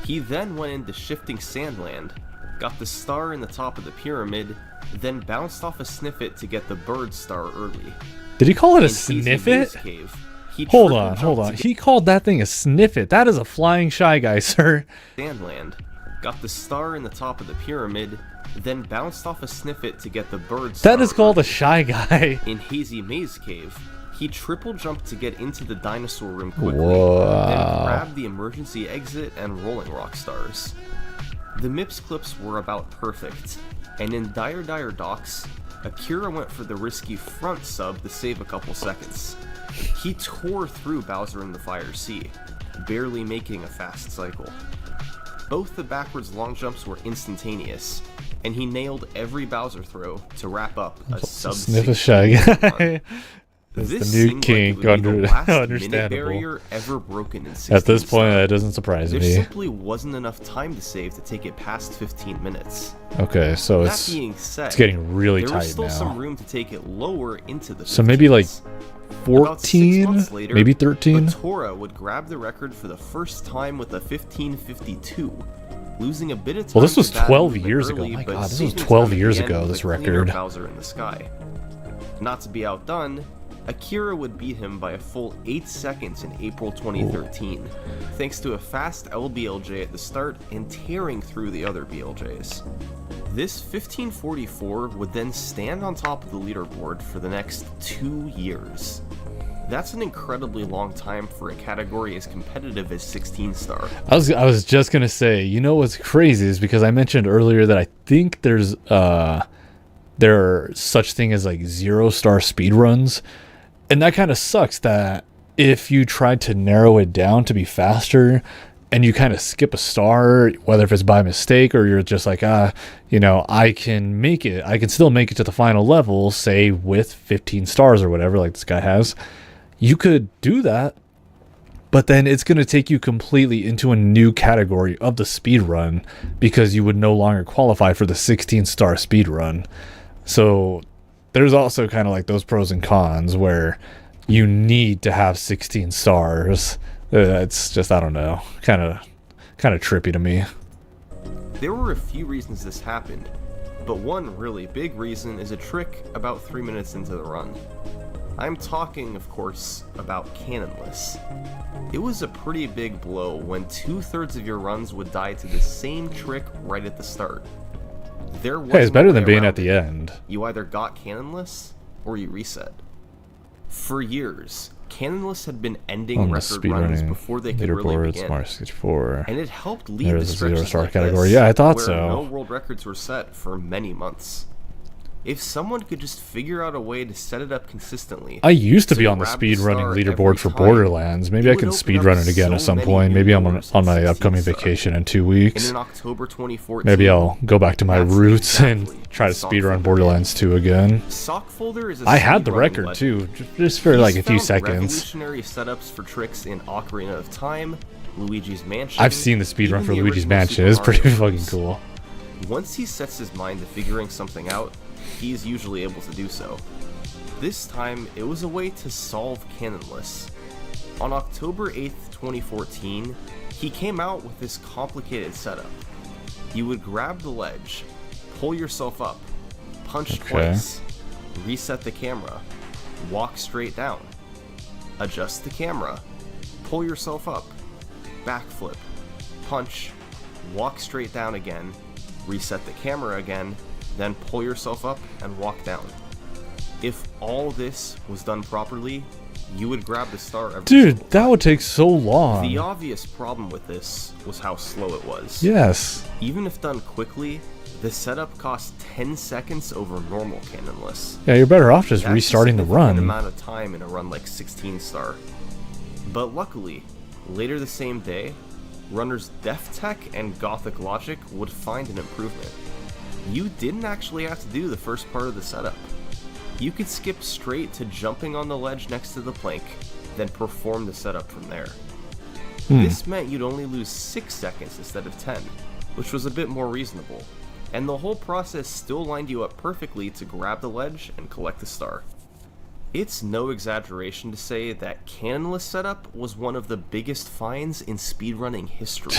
He then went into Shifting Sandland, got the star in the top of the pyramid, then bounced off a Sniffet to get the bird star early. Did he call it a In Hazy sniffet? Maze Cave, he Hold triple on, jumped hold to on. get He called that thing a sniffet. That is a flying shy guy, sir. Sandland, got the star in the top of the pyramid, then bounced off a Sniffet to get the bird star That is called a early. shy guy. In Hazy Maze Cave, he triple jumped to get into the dinosaur room quickly, Wow. then grabbed the emergency exit and rolling rock stars. The MIPS clips were about perfect, and in Dire Dire Docks, Akira went for the risky front sub to save a couple seconds. He tore through Bowser in the Fire Sea, barely making a fast cycle. Both the backwards long jumps were instantaneous, and he nailed every Bowser throw to wrap up a sub Sniff a 16 shy run. guy. It's This the new seemed kink, like it would be the last minute understandable. barrier ever broken in 16 At this point, star. that doesn't surprise There me. simply wasn't enough time to save to take it past 15 minutes. Okay, so That it's being said, getting really there tight was still some now. room to take it lower into the 15s. So maybe like About 6 14, months later, maybe 13. Batora would grab the record for the first time with a 15:52, losing a bit of time. Well, this was to bat 12 a bit years ago. early, My but God, this was saving 12 time at years the end ago, with this a cleaner record. Bowser in the sky. Not to be outdone, Akira would beat him by a full 8 seconds in April 2013, thanks to a fast LBLJ at the start and tearing through the other BLJs. This 1544 would then stand on top of the leaderboard for the next 2 years. That's an incredibly long time for a category as competitive as 16 star. I was just gonna say, you know what's crazy is because I mentioned earlier that I think there are such thing as like 0-star speedruns, and that kind of sucks that if you tried to narrow it down to be faster and you kind of skip a star, whether if it's by mistake or you're just like, I can still make it to the final level, say with 15 stars or whatever, like this guy has. You could do that, but then it's going to take you completely into a new category of the speed run because you would no longer qualify for the 16-star speed run. So there's also kind of like those pros and cons where you need to have 16 stars. It's just, I don't know, kind of trippy to me. There were a few reasons this happened, but one really big reason is a trick about 3 minutes into the run. I'm talking, of course, about cannonless. It was a pretty big blow when 2/3 of your runs would die to the same trick right at the start. There was Hey, it's better no than way being around at the it. end. You either got cannonless or you reset. For years, cannonless had been ending On the record runs speedrunning before they could really leaderboard, begin. Smart 64. And it helped lead There's to a stretches 0-star like category. this, Yeah, I thought where so. no world records were set for many months. If someone could just figure out a way to set it up consistently, I used to be on the grab the speedrunning star leaderboard every for time, Borderlands. Maybe it I would can open speedrun up it again so at some many point. new Maybe I'm doors on in my 16 upcoming star. vacation in 2 And weeks. in October 2014, Maybe I'll go back to my that's roots and exactly try to what Sock speedrun Folder Borderlands 2 again. Sock Folder is a I had the speedrunning record legend. too, just for like a few He's found seconds. Revolutionary setups for tricks in Ocarina of Time, Luigi's Mansion. I've seen the speedrun even for the Luigi's original Mansion. Super It's pretty Mario fucking Bros. cool. Once he sets his mind to figuring something out, he's usually able to do so. This time, it was a way to solve cannonless. On October 8th, 2014, he came out with this complicated setup. You would grab the ledge, pull yourself up, punch twice, reset the camera, walk straight down, adjust the camera, pull yourself up, backflip, punch, walk straight down again, reset the camera again, then pull yourself up and walk down. If all this was done properly, you would grab the star every Dude, single that time. would take so long. The obvious problem with this was how slow it was. Yes. Even if done quickly, the setup cost 10 seconds over normal cannonless. Yeah, you're better off just That's a restarting the significant run. amount of time in a run like 16 star. But luckily, later the same day, runners Def Tech and Gothic Logic would find an improvement. You didn't actually have to do the first part of the setup. You could skip straight to jumping on the ledge next to the plank, then perform the setup from there. This meant you'd only lose 6 seconds instead of 10, which was a bit more reasonable, and the whole process still lined you up perfectly to grab the ledge and collect the star. It's no exaggeration to say that cannonless setup was one of the biggest finds in speedrunning history.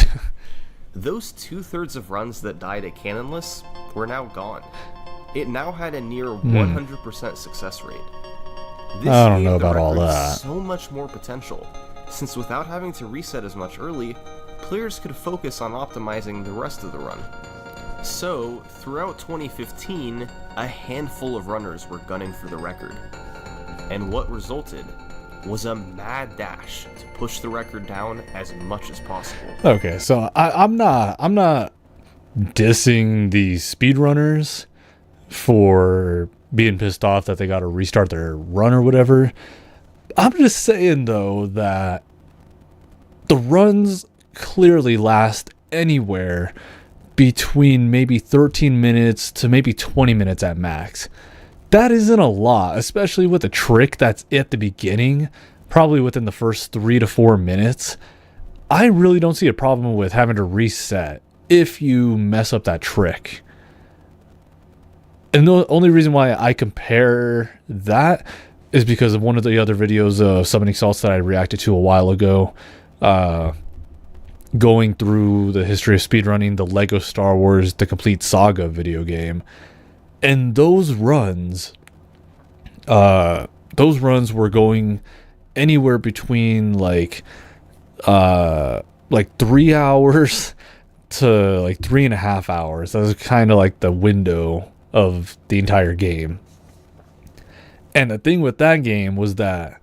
Those 2/3 of runs that died at cannonless were now gone. It now had a near 100% success rate. This I don't gave know the about all record that. so much more potential, since without having to reset as much early, players could focus on optimizing the rest of the run. So, throughout 2015, a handful of runners were gunning for the record. And what resulted was a mad dash to push the record down as much as possible. Okay, so I'm not dissing the speedrunners for being pissed off that they got to restart their run or whatever. I'm just saying though that the runs clearly last anywhere between maybe 13 minutes to maybe 20 minutes at max. that isn't a lot, especially with a trick that's at the beginning, probably within the first 3 to 4 minutes. I really don't see a problem with having to reset if you mess up that trick. And the only reason why I compare that is because of one of the other videos of Summoning Salts that I reacted to a while ago, going through the history of speedrunning the Lego Star Wars The Complete Saga video game. And those runs were going anywhere between like 3 hours to like 3.5 hours. That was kind of like the window of the entire game. And the thing with that game was that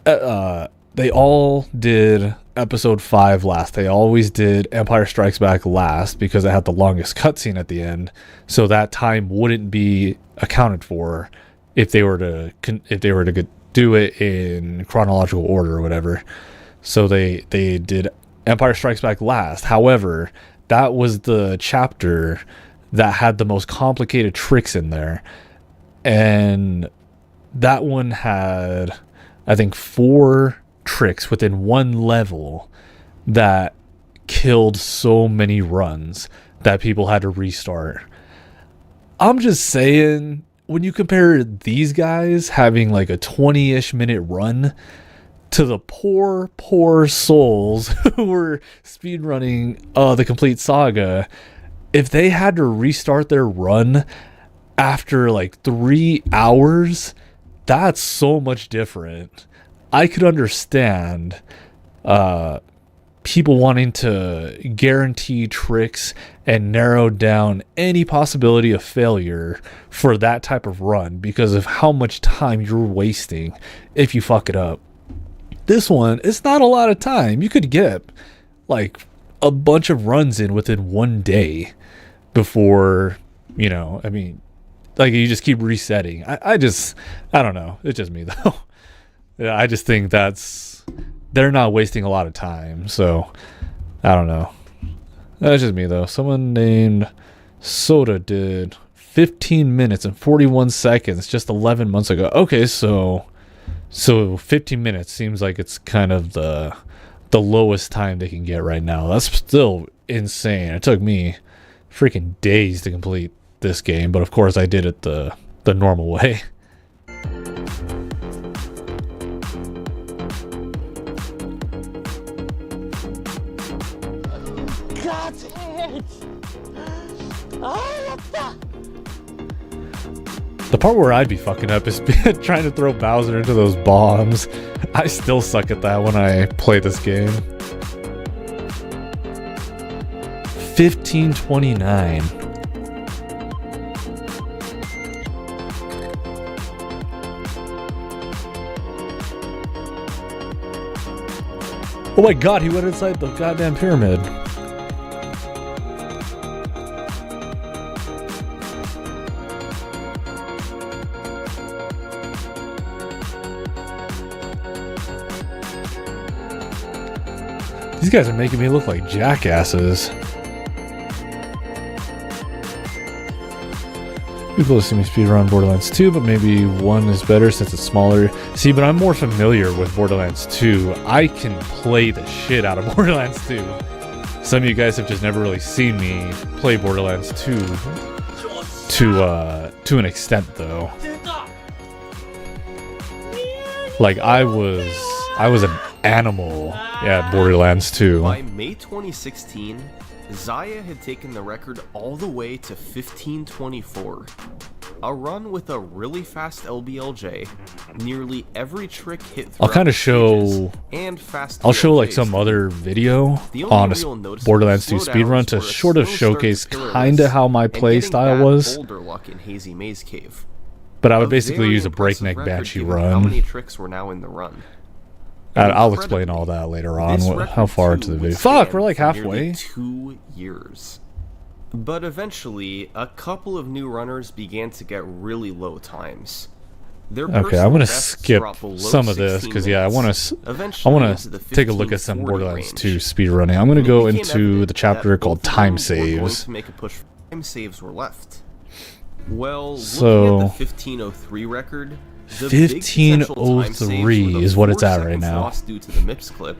they all did episode 5 last. They always did Empire Strikes Back last because it had the longest cutscene at the end, so that time wouldn't be accounted for if they were to do it in chronological order or whatever. So they did Empire Strikes Back last. However, that was the chapter that had the most complicated tricks in there, and that one had, I think, 4 tricks within one level that killed so many runs that people had to restart. I'm just saying, when you compare these guys having like a 20-ish minute run to the poor souls who were speedrunning the Complete Saga, if they had to restart their run after like 3 hours, that's so much different. I could understand people wanting to guarantee tricks and narrow down any possibility of failure for that type of run because of how much time you're wasting if you fuck it up. This one, it's not a lot of time. You could get like a bunch of runs in within 1 day before, you know, I mean, like you just keep resetting. I don't know. It's just me though. Yeah, I just think they're not wasting a lot of time. So I don't know. That's just me though. Someone named Soda did 15 minutes and 41 seconds just 11 months ago. Okay, so 15 minutes seems like it's kind of the lowest time they can get right now. That's still insane. It took me freaking days to complete this game, but of course I did it the normal way. The part where I'd be fucking up is trying to throw Bowser into those bombs. I still suck at that when I play this game. 1529. Oh my god, he went inside the goddamn pyramid. These guys are making me look like jackasses. People see me speedrun Borderlands 2, but maybe 1 is better since it's smaller. See, but I'm more familiar with Borderlands 2. I can play the shit out of Borderlands 2. Some of you guys have just never really seen me play Borderlands 2 to an extent, though. Like I was an animal at Borderlands 2. By May 2016, Zaya had taken the record all the way to 1524. A run with a really fast LBLJ, nearly every trick hit throughout I'll kind of show, and fast I'll show like LJs. some other video on a Borderlands 2 speedrun to sort of showcase kind of how my play style was. Luck in Hazy Maze Cave. But I would basically use a breakneck banshee run. How many tricks were now in the run? I'll explain all that later on, how far into the video. Fuck, we're like halfway. 2 years. But eventually, a couple of new runners began to get really low times. Okay, I'm gonna skip some of this because yeah, I want to take a look at some Borderlands 2 speedrunning. I'm gonna go into the chapter called Time Saves. To make a push, time saves were left. Well, So, looking at the 1503 record, the big potential time saves were 1503 the is what it's 4 at right seconds now. lost due to the MIPS clip,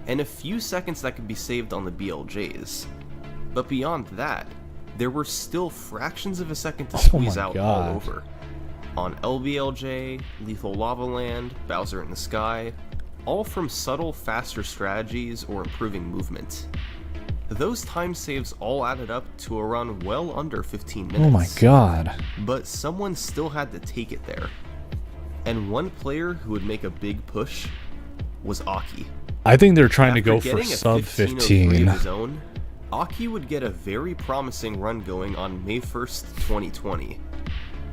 and a few seconds that could be saved on the BLJs. But beyond that, there were still fractions of a second to squeeze my out God. all over. On LBLJ, Lethal Lava Land, Bowser in the Sky, all from subtle, faster strategies or improving movement. Those time saves all added up to a run well under 15 minutes. Oh my god. But someone still had to take it there. And one player who would make a big push was Aki. I think they're trying to After go for getting a sub 1503 15. of his own, Aki would get a very promising run going on May 1st, 2020.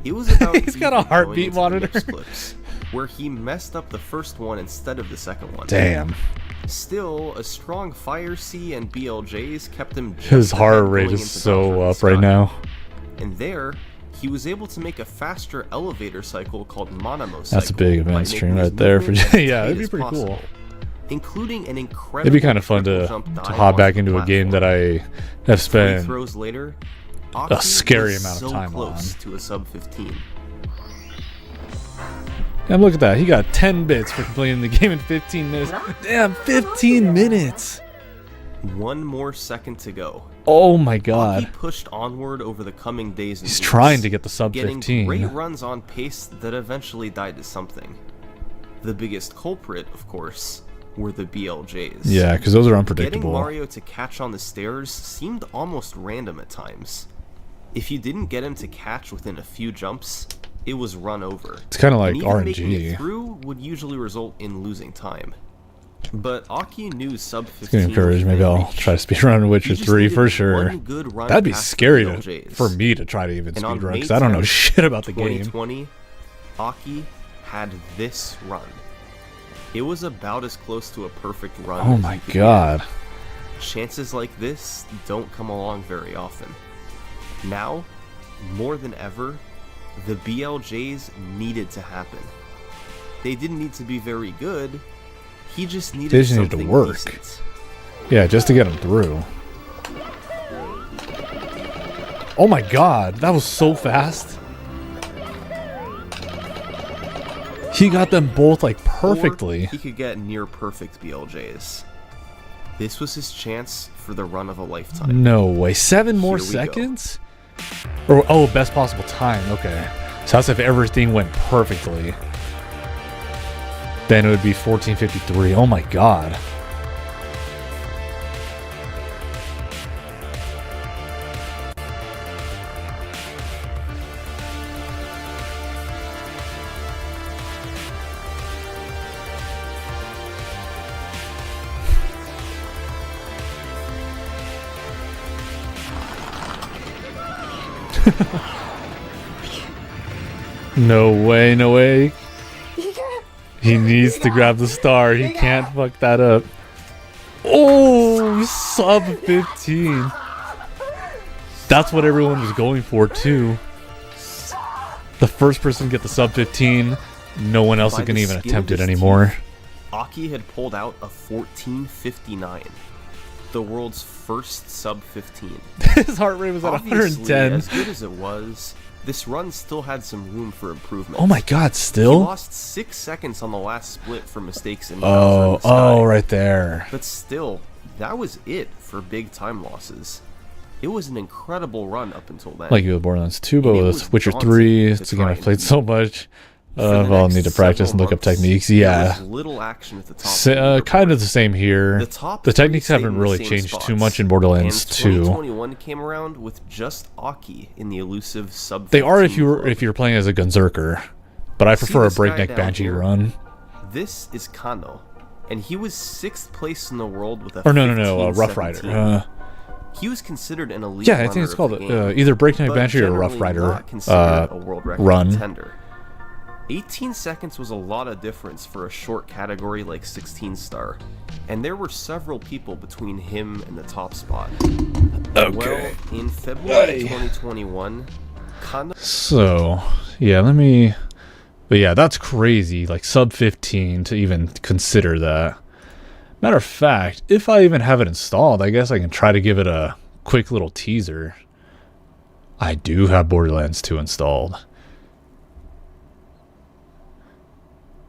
It was about He's got a even heartbeat going into the monitor. MIPS clips, where he messed up the first one instead of the second one. Damn. Still, a strong Fire C and BLJs kept him just His heart ahead rate going is into Bowser so in the up right Sky. now. And there, he was able to make a faster elevator cycle called Monamo cycle. That's a big by event making stream his right there for movement as yeah, it'd tight be as pretty possible, cool. including an incredible It'd be kind of fun triple to jump dive hop back onto into the a game that platform. I have 3 spent throws later, a Aki scary was amount of so time close on. to a sub 15. Damn, look at that. He got 10 bits for completing the game in 15 minutes. Damn, 15 minutes. One more second to go. Oh my Aki god. pushed onward over the coming days and He's weeks, trying to get the sub getting 15. great runs on pace that eventually died to something. The biggest culprit, of course, were the BLJs. Yeah, because those are Getting unpredictable. Mario to catch on the stairs seemed almost random at times. If you didn't get him to catch within a few jumps, it was run over. It's kind of like And even making it RNG. through would usually result in losing time. But Aki knew sub 15. It's gonna encourage. was Maybe within I'll reach. try to speedrun He Witcher just 3 needed for sure. one good run That'd be past the scary BLJs. for me to try to even And on speedrun May because I don't know 10th, shit about the game. 2020, Aki had this run. It was about as close to a perfect run. Oh as my you could god. get. Chances like this don't come along very often. Now, more than ever, the BLJs needed to happen. They didn't need to be very good. He just needed They just needed to something work. decent. Yeah, just to get him through. Oh my god, that was so fast. He got them both like Or perfectly. he could get near perfect BLJs. This was his chance for the run of a lifetime. No way. 7 more Here we go. seconds? Or oh, best possible time. Okay. So that's if everything went perfectly. Then it would be 14:53. Oh my god. No way, no way. He needs to grab the star. He can't fuck that up. Oh, sub 15. That's what everyone was going for too. The first person to get the sub 15, no one else By is going to the even skin attempt of it his anymore. Aki had pulled out a 14:59, the world's first sub 15. His heart rate was at Obviously, 110. as good as it was, this run still had some room for improvement. Oh my god, He still? lost 6 seconds on the last split for mistakes in Oh, Bowser in the Sky. oh, right there. But still, that was it for big time losses. It was an incredible run up until then. Like you with Borderlands 2, but And it with was Witcher daunting 3, to it's a game try I've and played beat. so much. For the I'll next need to practice and several look up months, techniques. there Yeah. was little action at the top. of the Kind of leaderboard. the same here. The top The three techniques stayed haven't in the really same changed spots, too much in Borderlands and 2. 2021 came around with just Aki in the elusive sub. They are if 15 club. you're playing as a Gunzerker, but I See prefer a this guy breakneck down Banshee here? run. This is Kano, and he was 6th place in the world with a. Or no, 15-17. Rough Rider. He was considered an elite. Yeah, I think runner it's of called the game, either breakneck but Banshee or Rough generally Rider not considered a world record run. contender. 18 seconds was a lot of difference for a short category like 16 star, and there were several people between him and the top spot. Okay. Well, in February 2021, Kano So, yeah, let me... But yeah, that's crazy. Like, sub 15 to even consider that. Matter of fact, if I even have it installed, I guess I can try to give it a quick little teaser. I do have Borderlands 2 installed.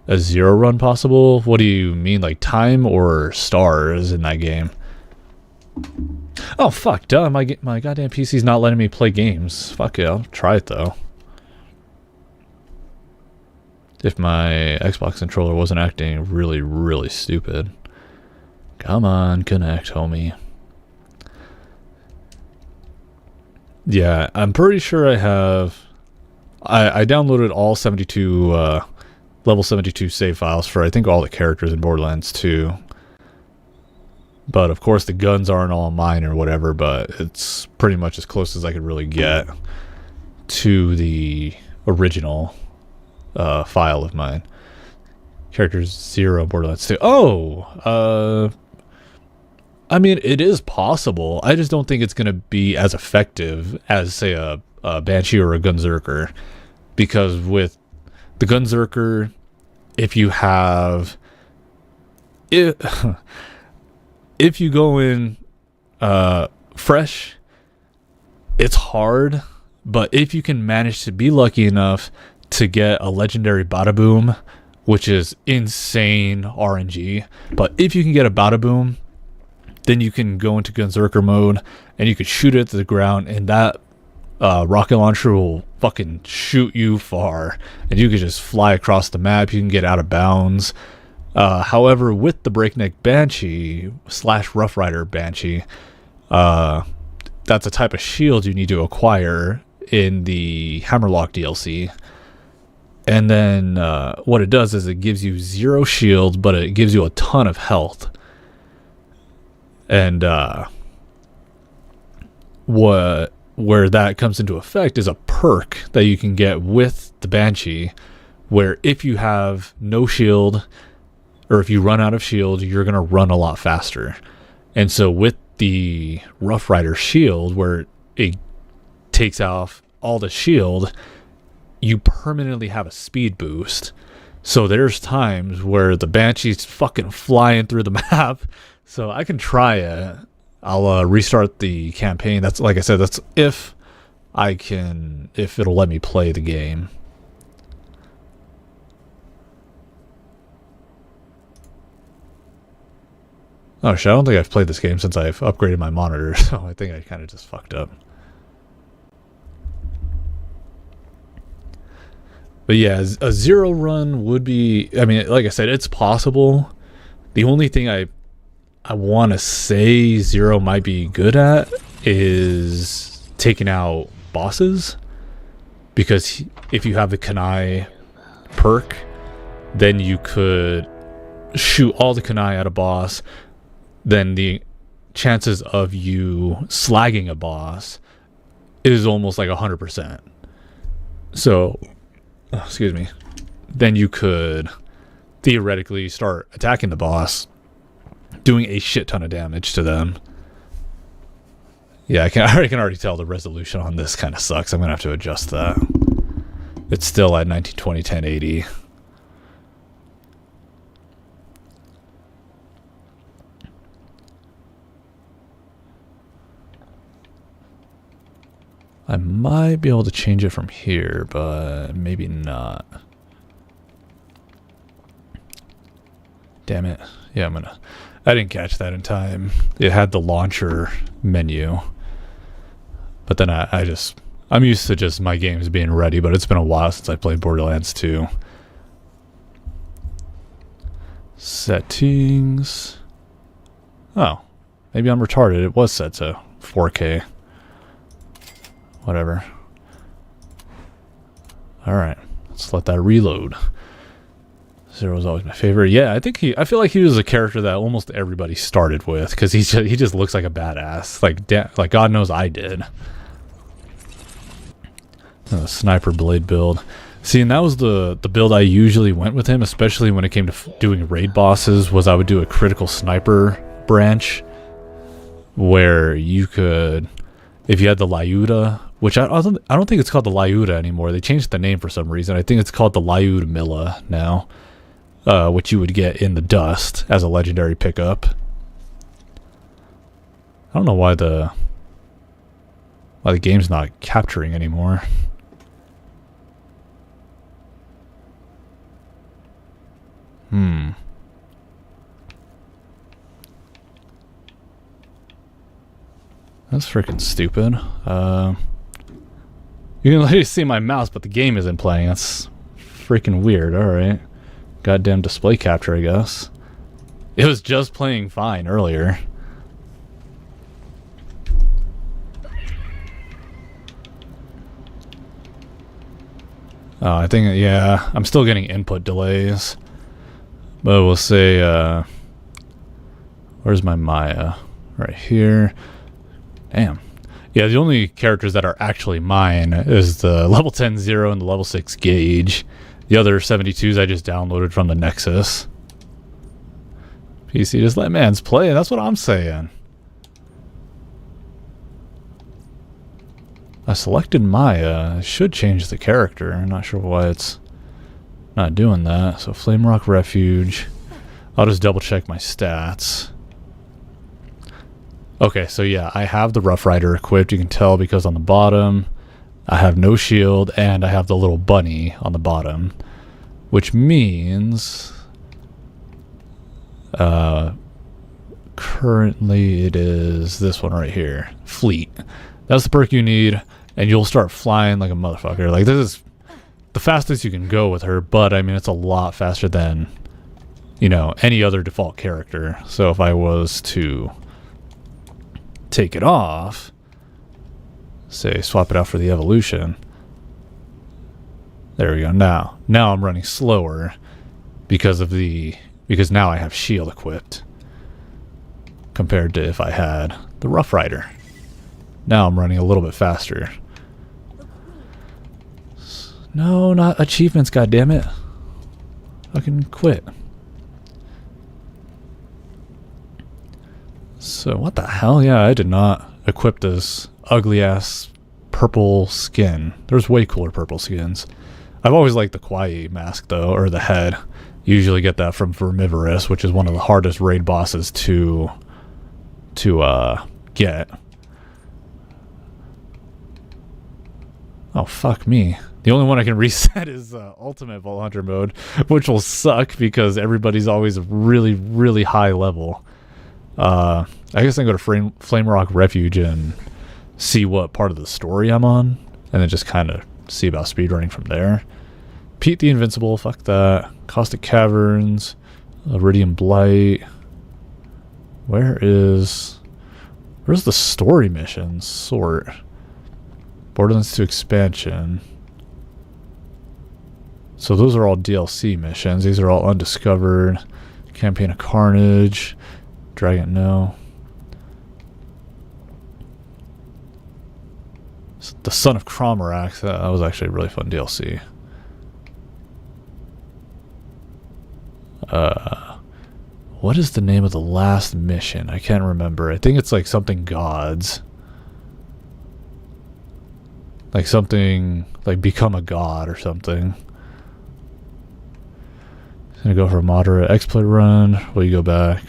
A 0 run possible? What do you mean, like time or stars in that game? Oh fuck, duh, my goddamn PC's not letting me play games. Fuck it, I'll try it though. If my Xbox controller wasn't acting really, really stupid. Come on, connect, homie. Yeah, I'm pretty sure I have... I downloaded all 72, level 72 save files for, I think, all the characters in Borderlands 2. But, of course, the guns aren't all mine or whatever, but it's pretty much as close as I could really get to the original file of mine. Characters 0, Borderlands 2. Oh! I mean, it is possible. I just don't think it's going to be as effective as, say, a Banshee or a Gunzerker. Because with the Gunzerker, if you have... If you go in fresh, it's hard. But if you can manage to be lucky enough to get a legendary Bada-Boom, which is insane RNG. But if you can get a Bada-Boom, then you can go into Gunzerker mode and you could shoot it to the ground, and that rocket launcher will fucking shoot you far, and you could just fly across the map. You can get out of bounds. However, with the Breakneck Banshee / Rough Rider Banshee, that's a type of shield you need to acquire in the Hammerlock DLC. And then what it does is it gives you 0 shield, but it gives you a ton of health. And where that comes into effect is a perk that you can get with the Banshee, where if you have no shield, or if you run out of shield, you're going to run a lot faster. And so with the Rough Rider shield, where it takes off all the shield, you permanently have a speed boost. So there's times where the Banshee's fucking flying through the map. So I can try it. I'll restart the campaign. That's, like I said, that's if it'll let me play the game. Oh shit, I don't think I've played this game since I've upgraded my monitor, so I think I kind of just fucked up. But yeah, a 0 run would be... I mean, like I said, it's possible. The only thing I want to say 0 might be good at is taking out bosses. Because if you have the Kunai perk, then you could shoot all the Kunai at a boss. Then the chances of you slagging a boss is almost like 100%. So, excuse me. Then you could theoretically start attacking the boss, doing a shit ton of damage to them. Yeah, I can already tell the resolution on this kind of sucks. I'm gonna have to adjust that. It's still at 1920 1080. I might be able to change it from here, but maybe not. Damn it. Yeah, I didn't catch that in time. It had the launcher menu. But then I'm used to just my games being ready, but it's been a while since I played Borderlands 2. Settings. Oh, maybe I'm retarded. It was set to 4K. Whatever. Alright, let's let that reload. 0 was always my favorite. Yeah, I feel like he was a character that almost everybody started with, because he just looks like a badass. Like God knows I did. Sniper blade build. See, and that was the build I usually went with him, especially when it came to doing raid bosses, was I would do a critical sniper branch, where you could, if you had the Lyuda, which I don't think it's called the Lyuda anymore. They changed the name for some reason. I think it's called the Lyud Milla now, which you would get in the dust as a legendary pickup. I don't know why Why the game's not capturing anymore. That's freaking stupid. You can literally see my mouse, but the game isn't playing. That's freaking weird. Alright. Goddamn display capture, I guess. It was just playing fine earlier. Oh, I think, yeah, I'm still getting input delays. But we'll say, where's my Maya? Right here. Damn. Yeah, the only characters that are actually mine is the level 10 Zero and the level 6 Gauge. The other 72s I just downloaded from the Nexus. PC, just let mans play, that's what I'm saying. I selected Maya. I should change the character. I'm not sure why it's not doing that. So Flamerock Refuge. I'll just double check my stats. Okay, so yeah, I have the Rough Rider equipped. You can tell because on the bottom I have no shield and I have the little bunny on the bottom, which means currently it is this one right here, Fleet. That's the perk you need, and you'll start flying like a motherfucker. Like, this is the fastest you can go with her, but I mean, it's a lot faster than, you know, any other default character. So if I was to take it off, say swap it out for the evolution, there we go. Now I'm running slower because now I have shield equipped compared to if I had the Rough Rider. Now I'm running a little bit faster. No, not achievements, goddammit. Fucking quit. So what the hell? Yeah, I did not equip this ugly ass purple skin. There's way cooler purple skins. I've always liked the Kwai mask though, or the head. You usually get that from Vermivorous, which is one of the hardest raid bosses to get. Oh, fuck me. The only one I can reset is Ultimate Vault Hunter mode, which will suck because everybody's always really, really high level. I guess I can go to Flamerock Refuge and see what part of the story I'm on, and then just kind of see about speedrunning from there. Pete the Invincible, fuck that. Caustic Caverns, Iridium Blight. Where's the story mission? Sort. Borderlands 2 expansion. So those are all DLC missions. These are all undiscovered. Campaign of Carnage. Dragon, no. The Son of Cromorax. That was actually a really fun DLC. What is the name of the last mission? I can't remember. I think it's like something gods. Like something like become a god or something. Gonna go for a moderate exploit run. Will you go back?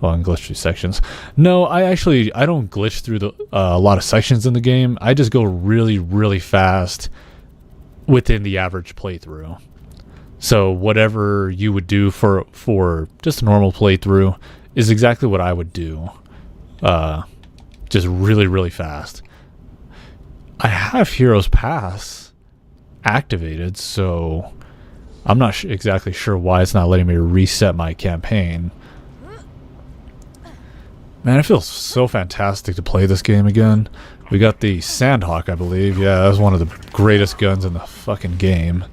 Well, and glitch through sections. No, I don't glitch through a lot of sections in the game. I just go really, really fast within the average playthrough. So whatever you would do for just a normal playthrough is exactly what I would do. Just really, really fast. I have Heroes Pass activated, so I'm not exactly sure why it's not letting me reset my campaign. Man, it feels so fantastic to play this game again. We got the Sandhawk, I believe. Yeah, that was one of the greatest guns in the fucking game.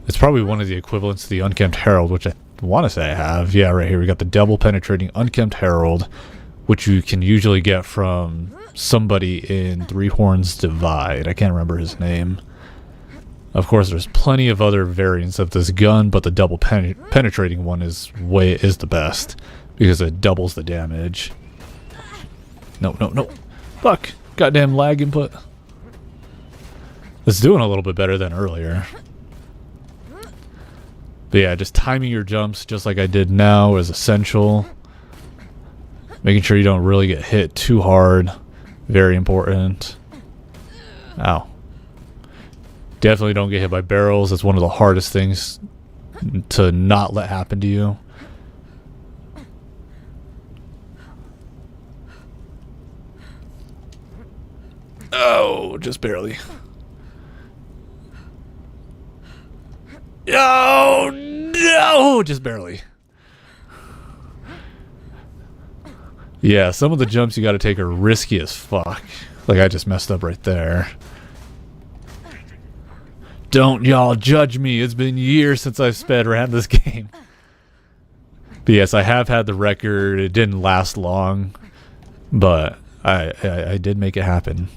It's probably one of the equivalents to the Unkempt Herald, which I want to say I have. Yeah, right here. We got the Double Penetrating Unkempt Herald, which you can usually get from somebody in Three Horns Divide. I can't remember his name. Of course, there's plenty of other variants of this gun, but the double penetrating one is the best because it doubles the damage. No. Fuck. Goddamn lag input. It's doing a little bit better than earlier. But yeah, just timing your jumps just like I did now is essential. Making sure you don't really get hit too hard. Very important. Ow. Definitely don't get hit by barrels. That's one of the hardest things to not let happen to you. Oh, just barely. Oh, no! Just barely. Yeah, some of the jumps you gotta take are risky as fuck. Like, I just messed up right there. Don't y'all judge me. It's been years since I've sped around this game. But yes, I have had the record. It didn't last long, but I did make it happen.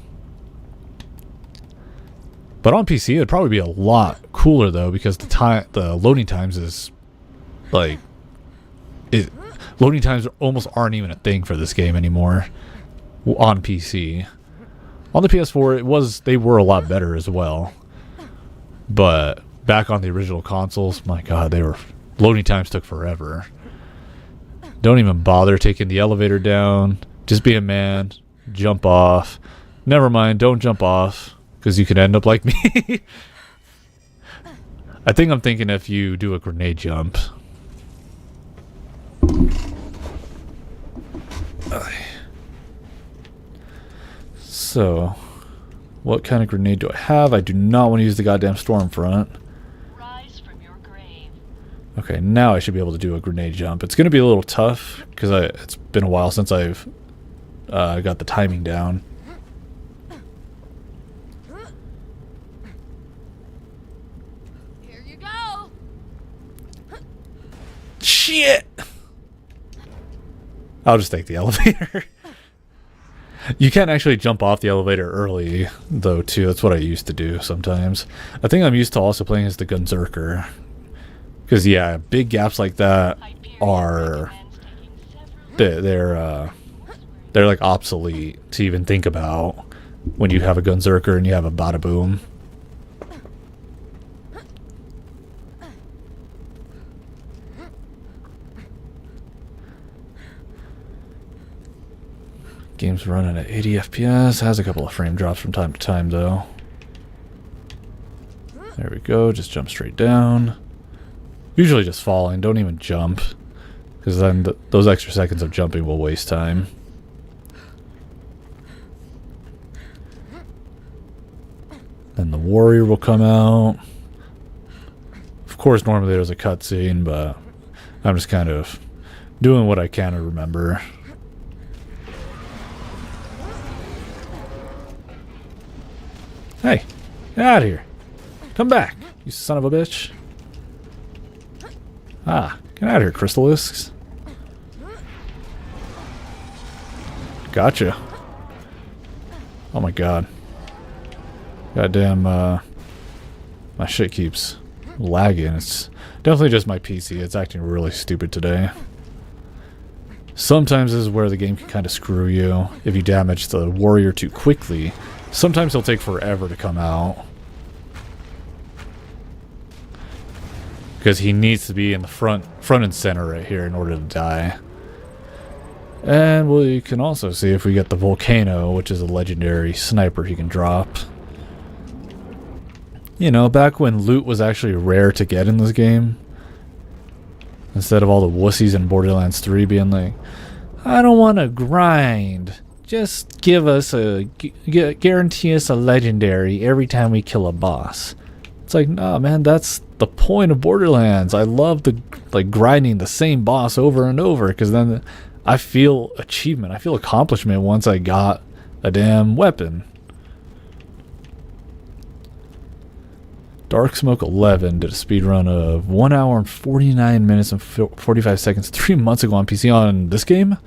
But on PC, it'd probably be a lot cooler though, because the loading times is like loading times almost aren't even a thing for this game anymore on PC. On the PS4, they were a lot better as well. But back on the original consoles, my god, loading times took forever. Don't even bother taking the elevator down. Just be a man. Jump off. Never mind, don't jump off, because you could end up like me. I think I'm thinking if you do a grenade jump. So, what kind of grenade do I have? I do not want to use the goddamn Stormfront. Rise from your grave. Okay, now I should be able to do a grenade jump. It's going to be a little tough because it's been a while since I've got the timing down. Here you go. Shit! I'll just take the elevator. You can't actually jump off the elevator early, though, too. That's what I used to do sometimes. I think I'm used to also playing as the Gunzerker. Because, yeah, big gaps like that are... They're like obsolete to even think about when you have a Gunzerker and you have a Bada Boom. Game's running at 80 FPS. Has a couple of frame drops from time to time, though. There we go. Just jump straight down. Usually just falling. Don't even jump, because then those extra seconds of jumping will waste time. Then the warrior will come out. Of course, normally there's a cutscene, but I'm just kind of doing what I can to remember. Hey, get out of here. Come back, you son of a bitch. Ah, get out of here, Crystalisks. Gotcha. Oh my god. Goddamn, my shit keeps lagging. It's definitely just my PC. It's acting really stupid today. Sometimes this is where the game can kind of screw you if you damage the warrior too quickly. Sometimes he'll take forever to come out, because he needs to be in the front and center right here in order to die. And we can also see if we get the Volcano, which is a legendary sniper he can drop. You know, back when loot was actually rare to get in this game, instead of all the wussies in Borderlands 3 being like, I don't want to grind. Just give us guarantee us a legendary every time we kill a boss. It's like, nah, man, that's the point of Borderlands. I love grinding the same boss over and over, because then I feel achievement. I feel accomplishment once I got a damn weapon. Dark Smoke 11 did a speedrun of 1 hour and 49 minutes and 45 seconds 3 months ago on PC on this game.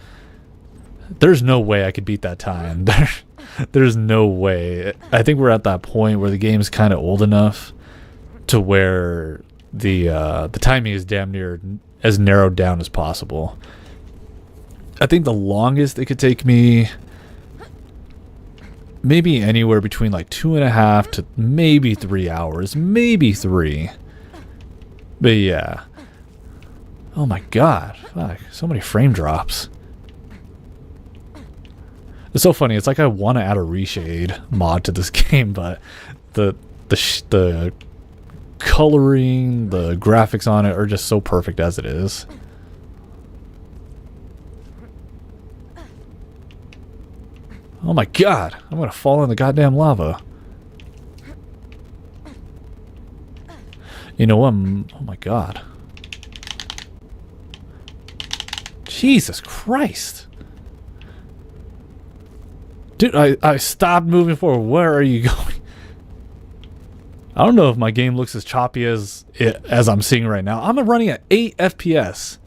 There's no way I could beat that time. There's no way. I think we're at that point where the game's kind of old enough to where the timing is damn near as narrowed down as possible. I think the longest it could take me, maybe anywhere between like 2.5 to maybe 3 hours. Maybe 3. But yeah. Oh my god. Fuck. So many frame drops. It's so funny. It's like I want to add a reshade mod to this game, but the coloring, the graphics on it are just so perfect as it is. Oh my god, I'm gonna fall in the goddamn lava. You know what? Oh my god. Jesus Christ. Dude, I stopped moving forward. Where are you going? I don't know if my game looks as choppy as I'm seeing right now. I'm running at 8 FPS.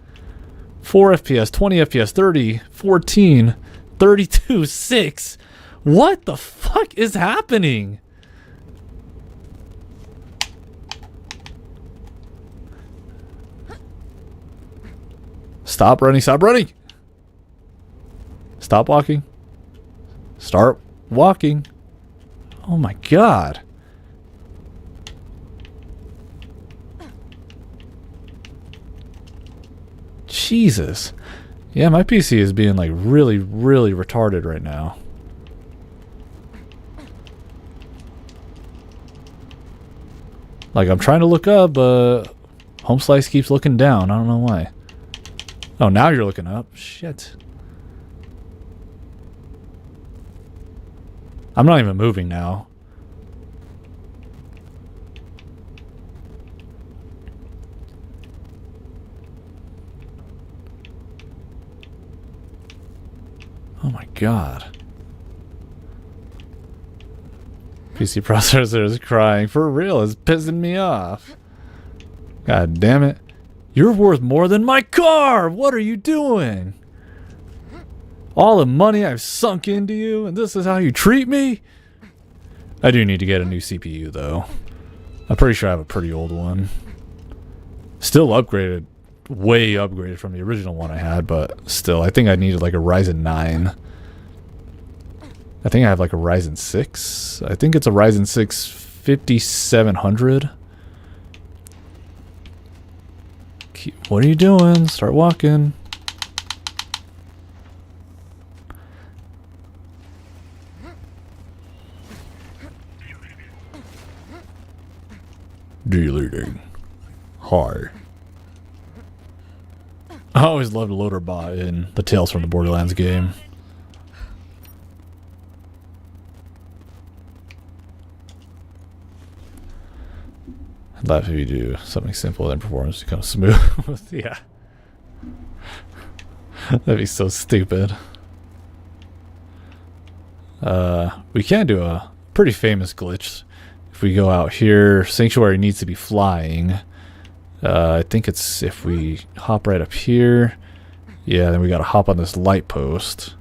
4 FPS, 20 FPS, 30, 14, 32, 6. What the fuck is happening? Stop running, stop running. Stop walking. Start walking. Oh my god. Jesus. Yeah, my PC is being like really, really retarded right now. Like I'm trying to look up, but Home Slice keeps looking down. I don't know why. Oh, now you're looking up. Shit. I'm not even moving now. Oh my god. PC processor is crying. For real, it's pissing me off. God damn it. You're worth more than my car! What are you doing? All the money I've sunk into you, and this is how you treat me? I do need to get a new CPU, though. I'm pretty sure I have a pretty old one. Still upgraded. Way upgraded from the original one I had, but still, I think I needed like a Ryzen 9. I think I have like a Ryzen 6. I think it's a Ryzen 6 5700. What are you doing? Start walking. Deleting. Hi. I always loved Loaderbot in the Tales from the Borderlands game. I'd laugh if you do something simple, then performance becomes smooth. Yeah. That'd be so stupid. We can do a pretty famous glitch. If we go out here, Sanctuary needs to be flying. I think it's if we hop right up here. Yeah, then we gotta hop on this light post.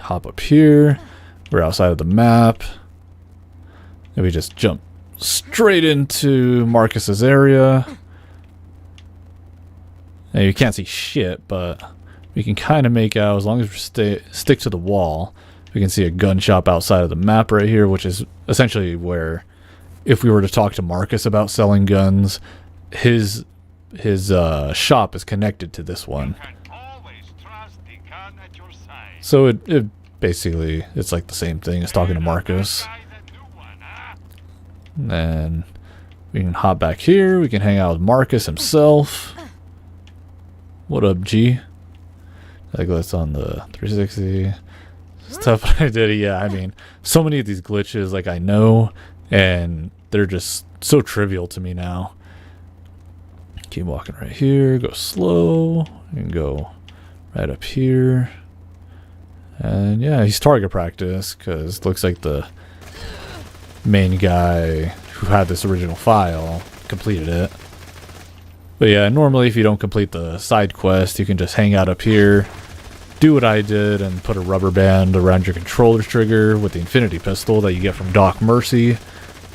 Hop up here. We're outside of the map. And we just jump straight into Marcus's area. And you can't see shit, but we can kind of make out, as long as we stick to the wall, we can see a gun shop outside of the map right here, which is essentially where, if we were to talk to Marcus about selling guns, his shop is connected to this one. So it basically, it's like the same thing as talking to Marcus. And then we can hop back here. We can hang out with Marcus himself. What up, G? Like that's on the 360 stuff I did. Yeah, I mean, so many of these glitches, like I know, and they're just so trivial to me now. Keep walking right here. Go slow. You can go right up here. And yeah, he's target practice because it looks like the main guy who had this original file completed it. But yeah, normally if you don't complete the side quest, you can just hang out up here, do what I did, and put a rubber band around your controller trigger with the infinity pistol that you get from Doc Mercy,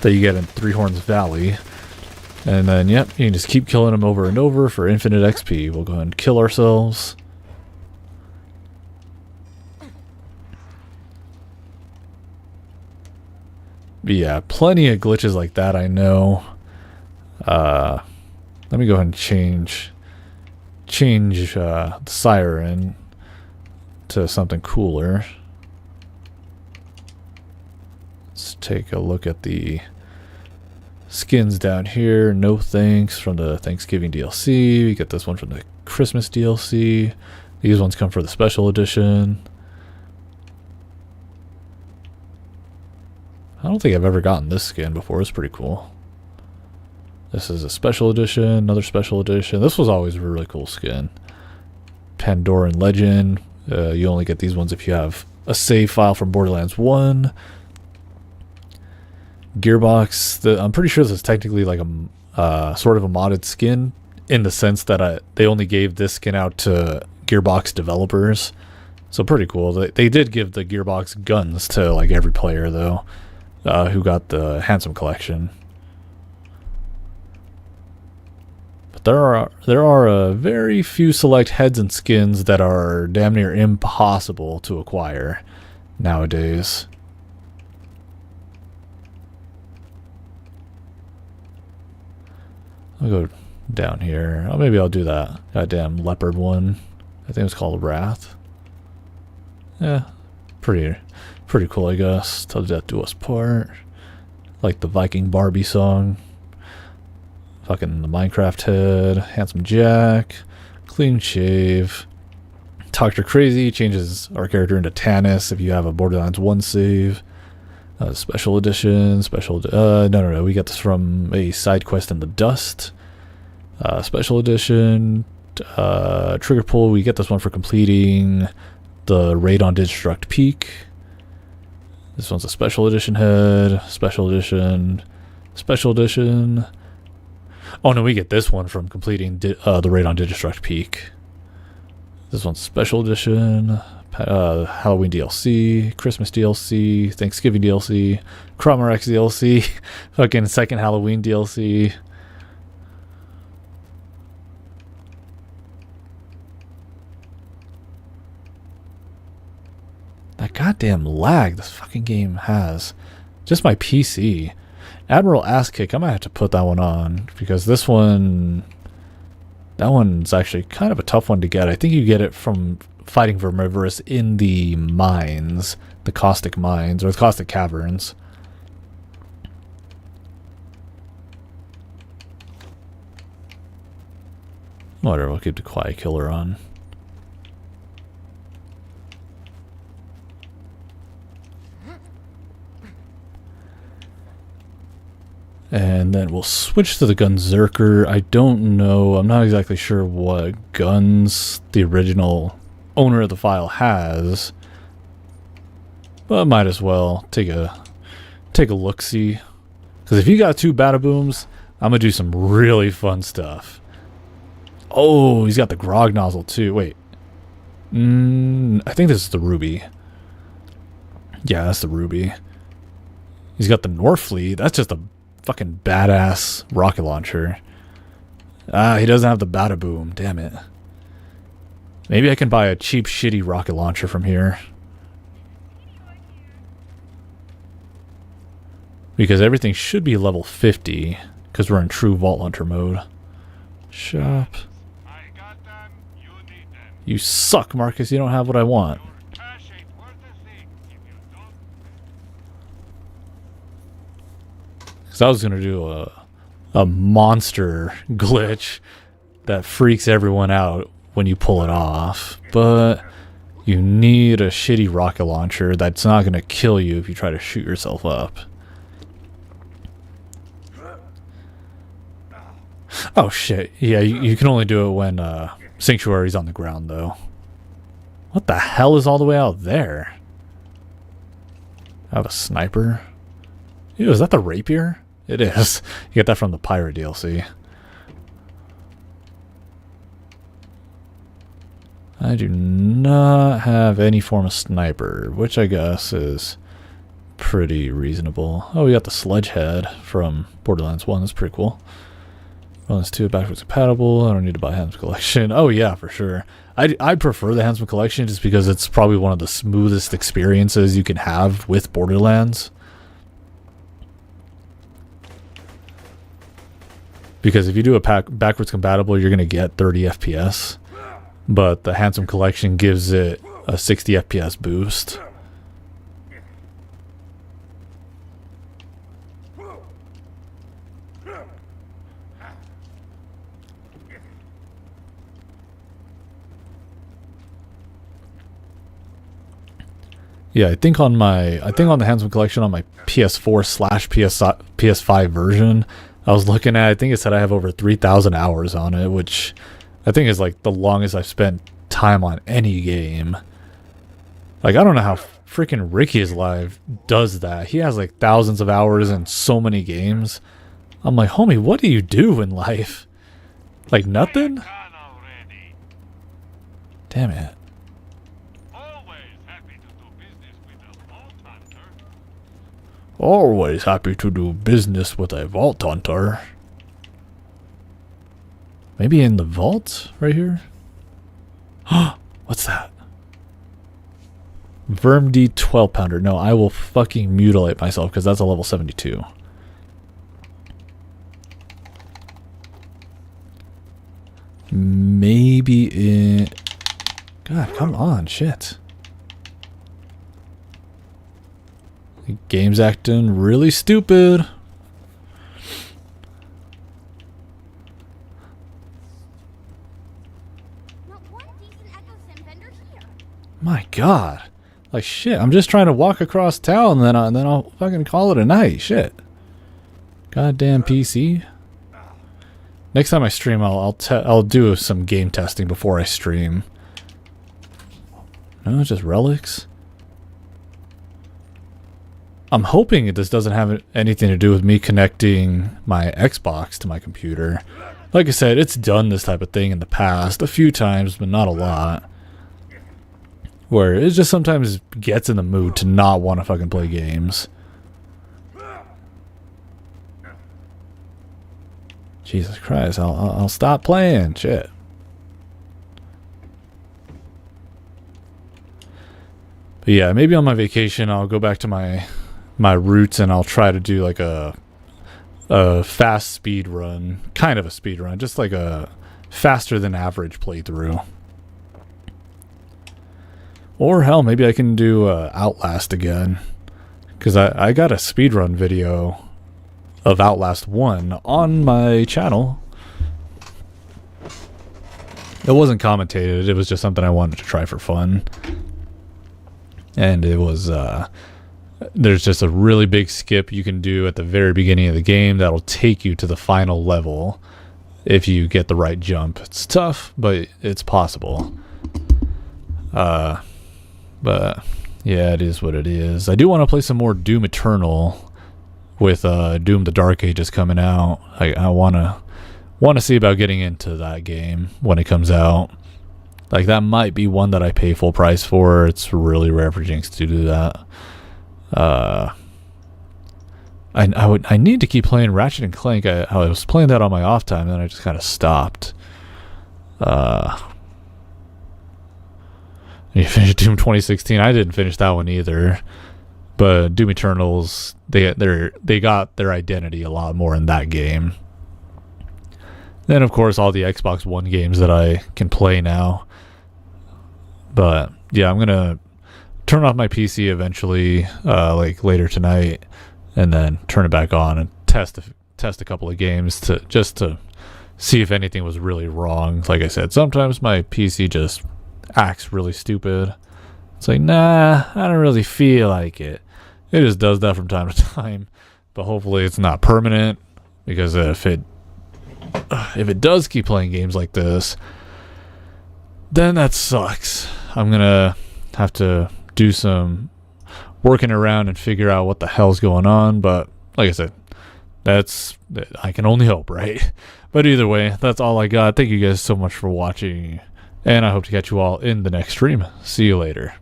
that you get in Three Horns Valley. And then, yep, you can just keep killing them over and over for infinite XP. We'll go ahead and kill ourselves. But yeah, plenty of glitches like that, I know. Let me go ahead and change the siren to to something cooler. Let's take a look at the skins down here. No thanks from the Thanksgiving DLC. We get this one from the Christmas DLC. These ones come for the special edition. I don't think I've ever gotten this skin before. It's pretty cool. This is a special edition, another special edition. This was always a really cool skin. Pandoran Legend. You only get these ones if you have a save file from Borderlands 1. Gearbox. I'm pretty sure this is technically like a sort of a modded skin in the sense that they only gave this skin out to Gearbox developers. So pretty cool. They did give the Gearbox guns to like every player though, who got the Handsome Collection. But there are very few select heads and skins that are damn near impossible to acquire nowadays. I'll go down here. Oh, maybe I'll do that goddamn leopard one. I think it was called Wrath. Yeah, pretty cool, I guess. Till death do us part. Like the Viking Barbie song. Fucking the Minecraft head. Handsome Jack. Clean shave. Dr. Crazy changes our character into Tannis if you have a Borderlands 1 save. Special edition. No. We got this from a side quest in the Dust. Special edition. Trigger pull. We get this one for completing the raid on Destruct Peak. This one's a special edition head. Special edition. Oh no, we get this one from completing the raid on Destruct Peak. This one's special edition. Halloween DLC, Christmas DLC, Thanksgiving DLC, Cromarex DLC, fucking second Halloween DLC. That goddamn lag this fucking game has. Just my PC. Admiral Ass Kick, I might have to put that one on because this one, that one's actually kind of a tough one to get. I think you get it from fighting Vermivorous in the mines, the Caustic Mines, or the Caustic Caverns. Whatever, we'll keep the Quiet Killer on. And then we'll switch to the Gunzerker. I don't know, I'm not exactly sure what guns the original owner of the file has, but I might as well take a look-see. Because if you got 2 Badabooms, I'm gonna do some really fun stuff. Oh, he's got the Grog Nozzle too. Wait, I think this is the Ruby. Yeah, that's the Ruby. He's got the Norfleet. That's just a fucking badass rocket launcher. He doesn't have the Badaboom. Damn it. Maybe I can buy a cheap, shitty rocket launcher from here. Because everything should be level 50. Because we're in true Vault Hunter mode. Shop. You suck, Marcus. You don't have what I want. Because I was going to do a monster glitch that freaks everyone out when you pull it off. But you need a shitty rocket launcher that's not going to kill you if you try to shoot yourself up. Oh shit. Yeah, you can only do it when Sanctuary's on the ground though. What the hell is all the way out there? I have a sniper. Ew, is that the rapier? It is. You get that from the Pirate DLC. I do not have any form of sniper, which I guess is pretty reasonable. Oh, we got the Sledge Head from Borderlands 1. That's pretty cool. Borderlands 2 backwards compatible. I don't need to buy Handsome Collection. Oh yeah, for sure. I prefer the Handsome Collection just because it's probably one of the smoothest experiences you can have with Borderlands. Because if you do a backwards compatible, you're going to get 30 FPS. But the Handsome Collection gives it a 60 FPS boost. Yeah, I think on the Handsome Collection on my PS4/PS5 version, I was looking at, I think it said I have over 3,000 hours on it, which I think is like the longest I've spent time on any game. Like, I don't know how freaking Ricky is Live does that. He has like thousands of hours in so many games. I'm like, homie, what do you do in life? Like nothing? Damn it. Always happy to do business with a vault hunter. Maybe in the vault right here? What's that? Vermd 12 pounder. No, I will fucking mutilate myself because that's a level 72. Maybe in... God, come on, shit. The game's acting really stupid. My God. Like shit, I'm just trying to walk across town and then I'll fucking call it a night. Shit. Goddamn PC. Next time I stream, I'll do some game testing before I stream. No, it's just relics. I'm hoping this doesn't have anything to do with me connecting my Xbox to my computer. Like I said, it's done this type of thing in the past a few times, but not a lot. Where it just sometimes gets in the mood to not want to fucking play games. Jesus Christ, I'll stop playing. Shit. But yeah, maybe on my vacation I'll go back to my roots and I'll try to do like a fast speed run, kind of a speed run, just like a faster than average playthrough. Or hell, maybe I can do Outlast again, because I got a speedrun video of Outlast 1 on my channel. It wasn't commentated, it was just something I wanted to try for fun. And it was, there's just a really big skip you can do at the very beginning of the game that'll take you to the final level if you get the right jump. It's tough, but it's possible. But yeah, it is what it is. I do want to play some more Doom Eternal with Doom the Dark Ages coming out. I want to see about getting into that game when it comes out. Like, that might be one that I pay full price for. It's really rare for Jinx to do that. I need to keep playing Ratchet and Clank. I was playing that on my off time, and then I just kind of stopped. You finished Doom 2016. I didn't finish that one either. But Doom Eternals, they got their identity a lot more in that game. Then of course all the Xbox One games that I can play now. But yeah, I'm gonna turn off my PC eventually, like later tonight, and then turn it back on and test a couple of games to see if anything was really wrong. Like I said, sometimes my PC just acts really stupid. It's like, nah, I don't really feel like it. It just does that from time to time, but hopefully it's not permanent, because if it does keep playing games like this, then that sucks. I'm gonna have to do some working around and figure out what the hell's going on. But like I said, I can only hope, right? But either way, that's all I got. Thank you guys so much for watching, and I hope to catch you all in the next stream. See you later.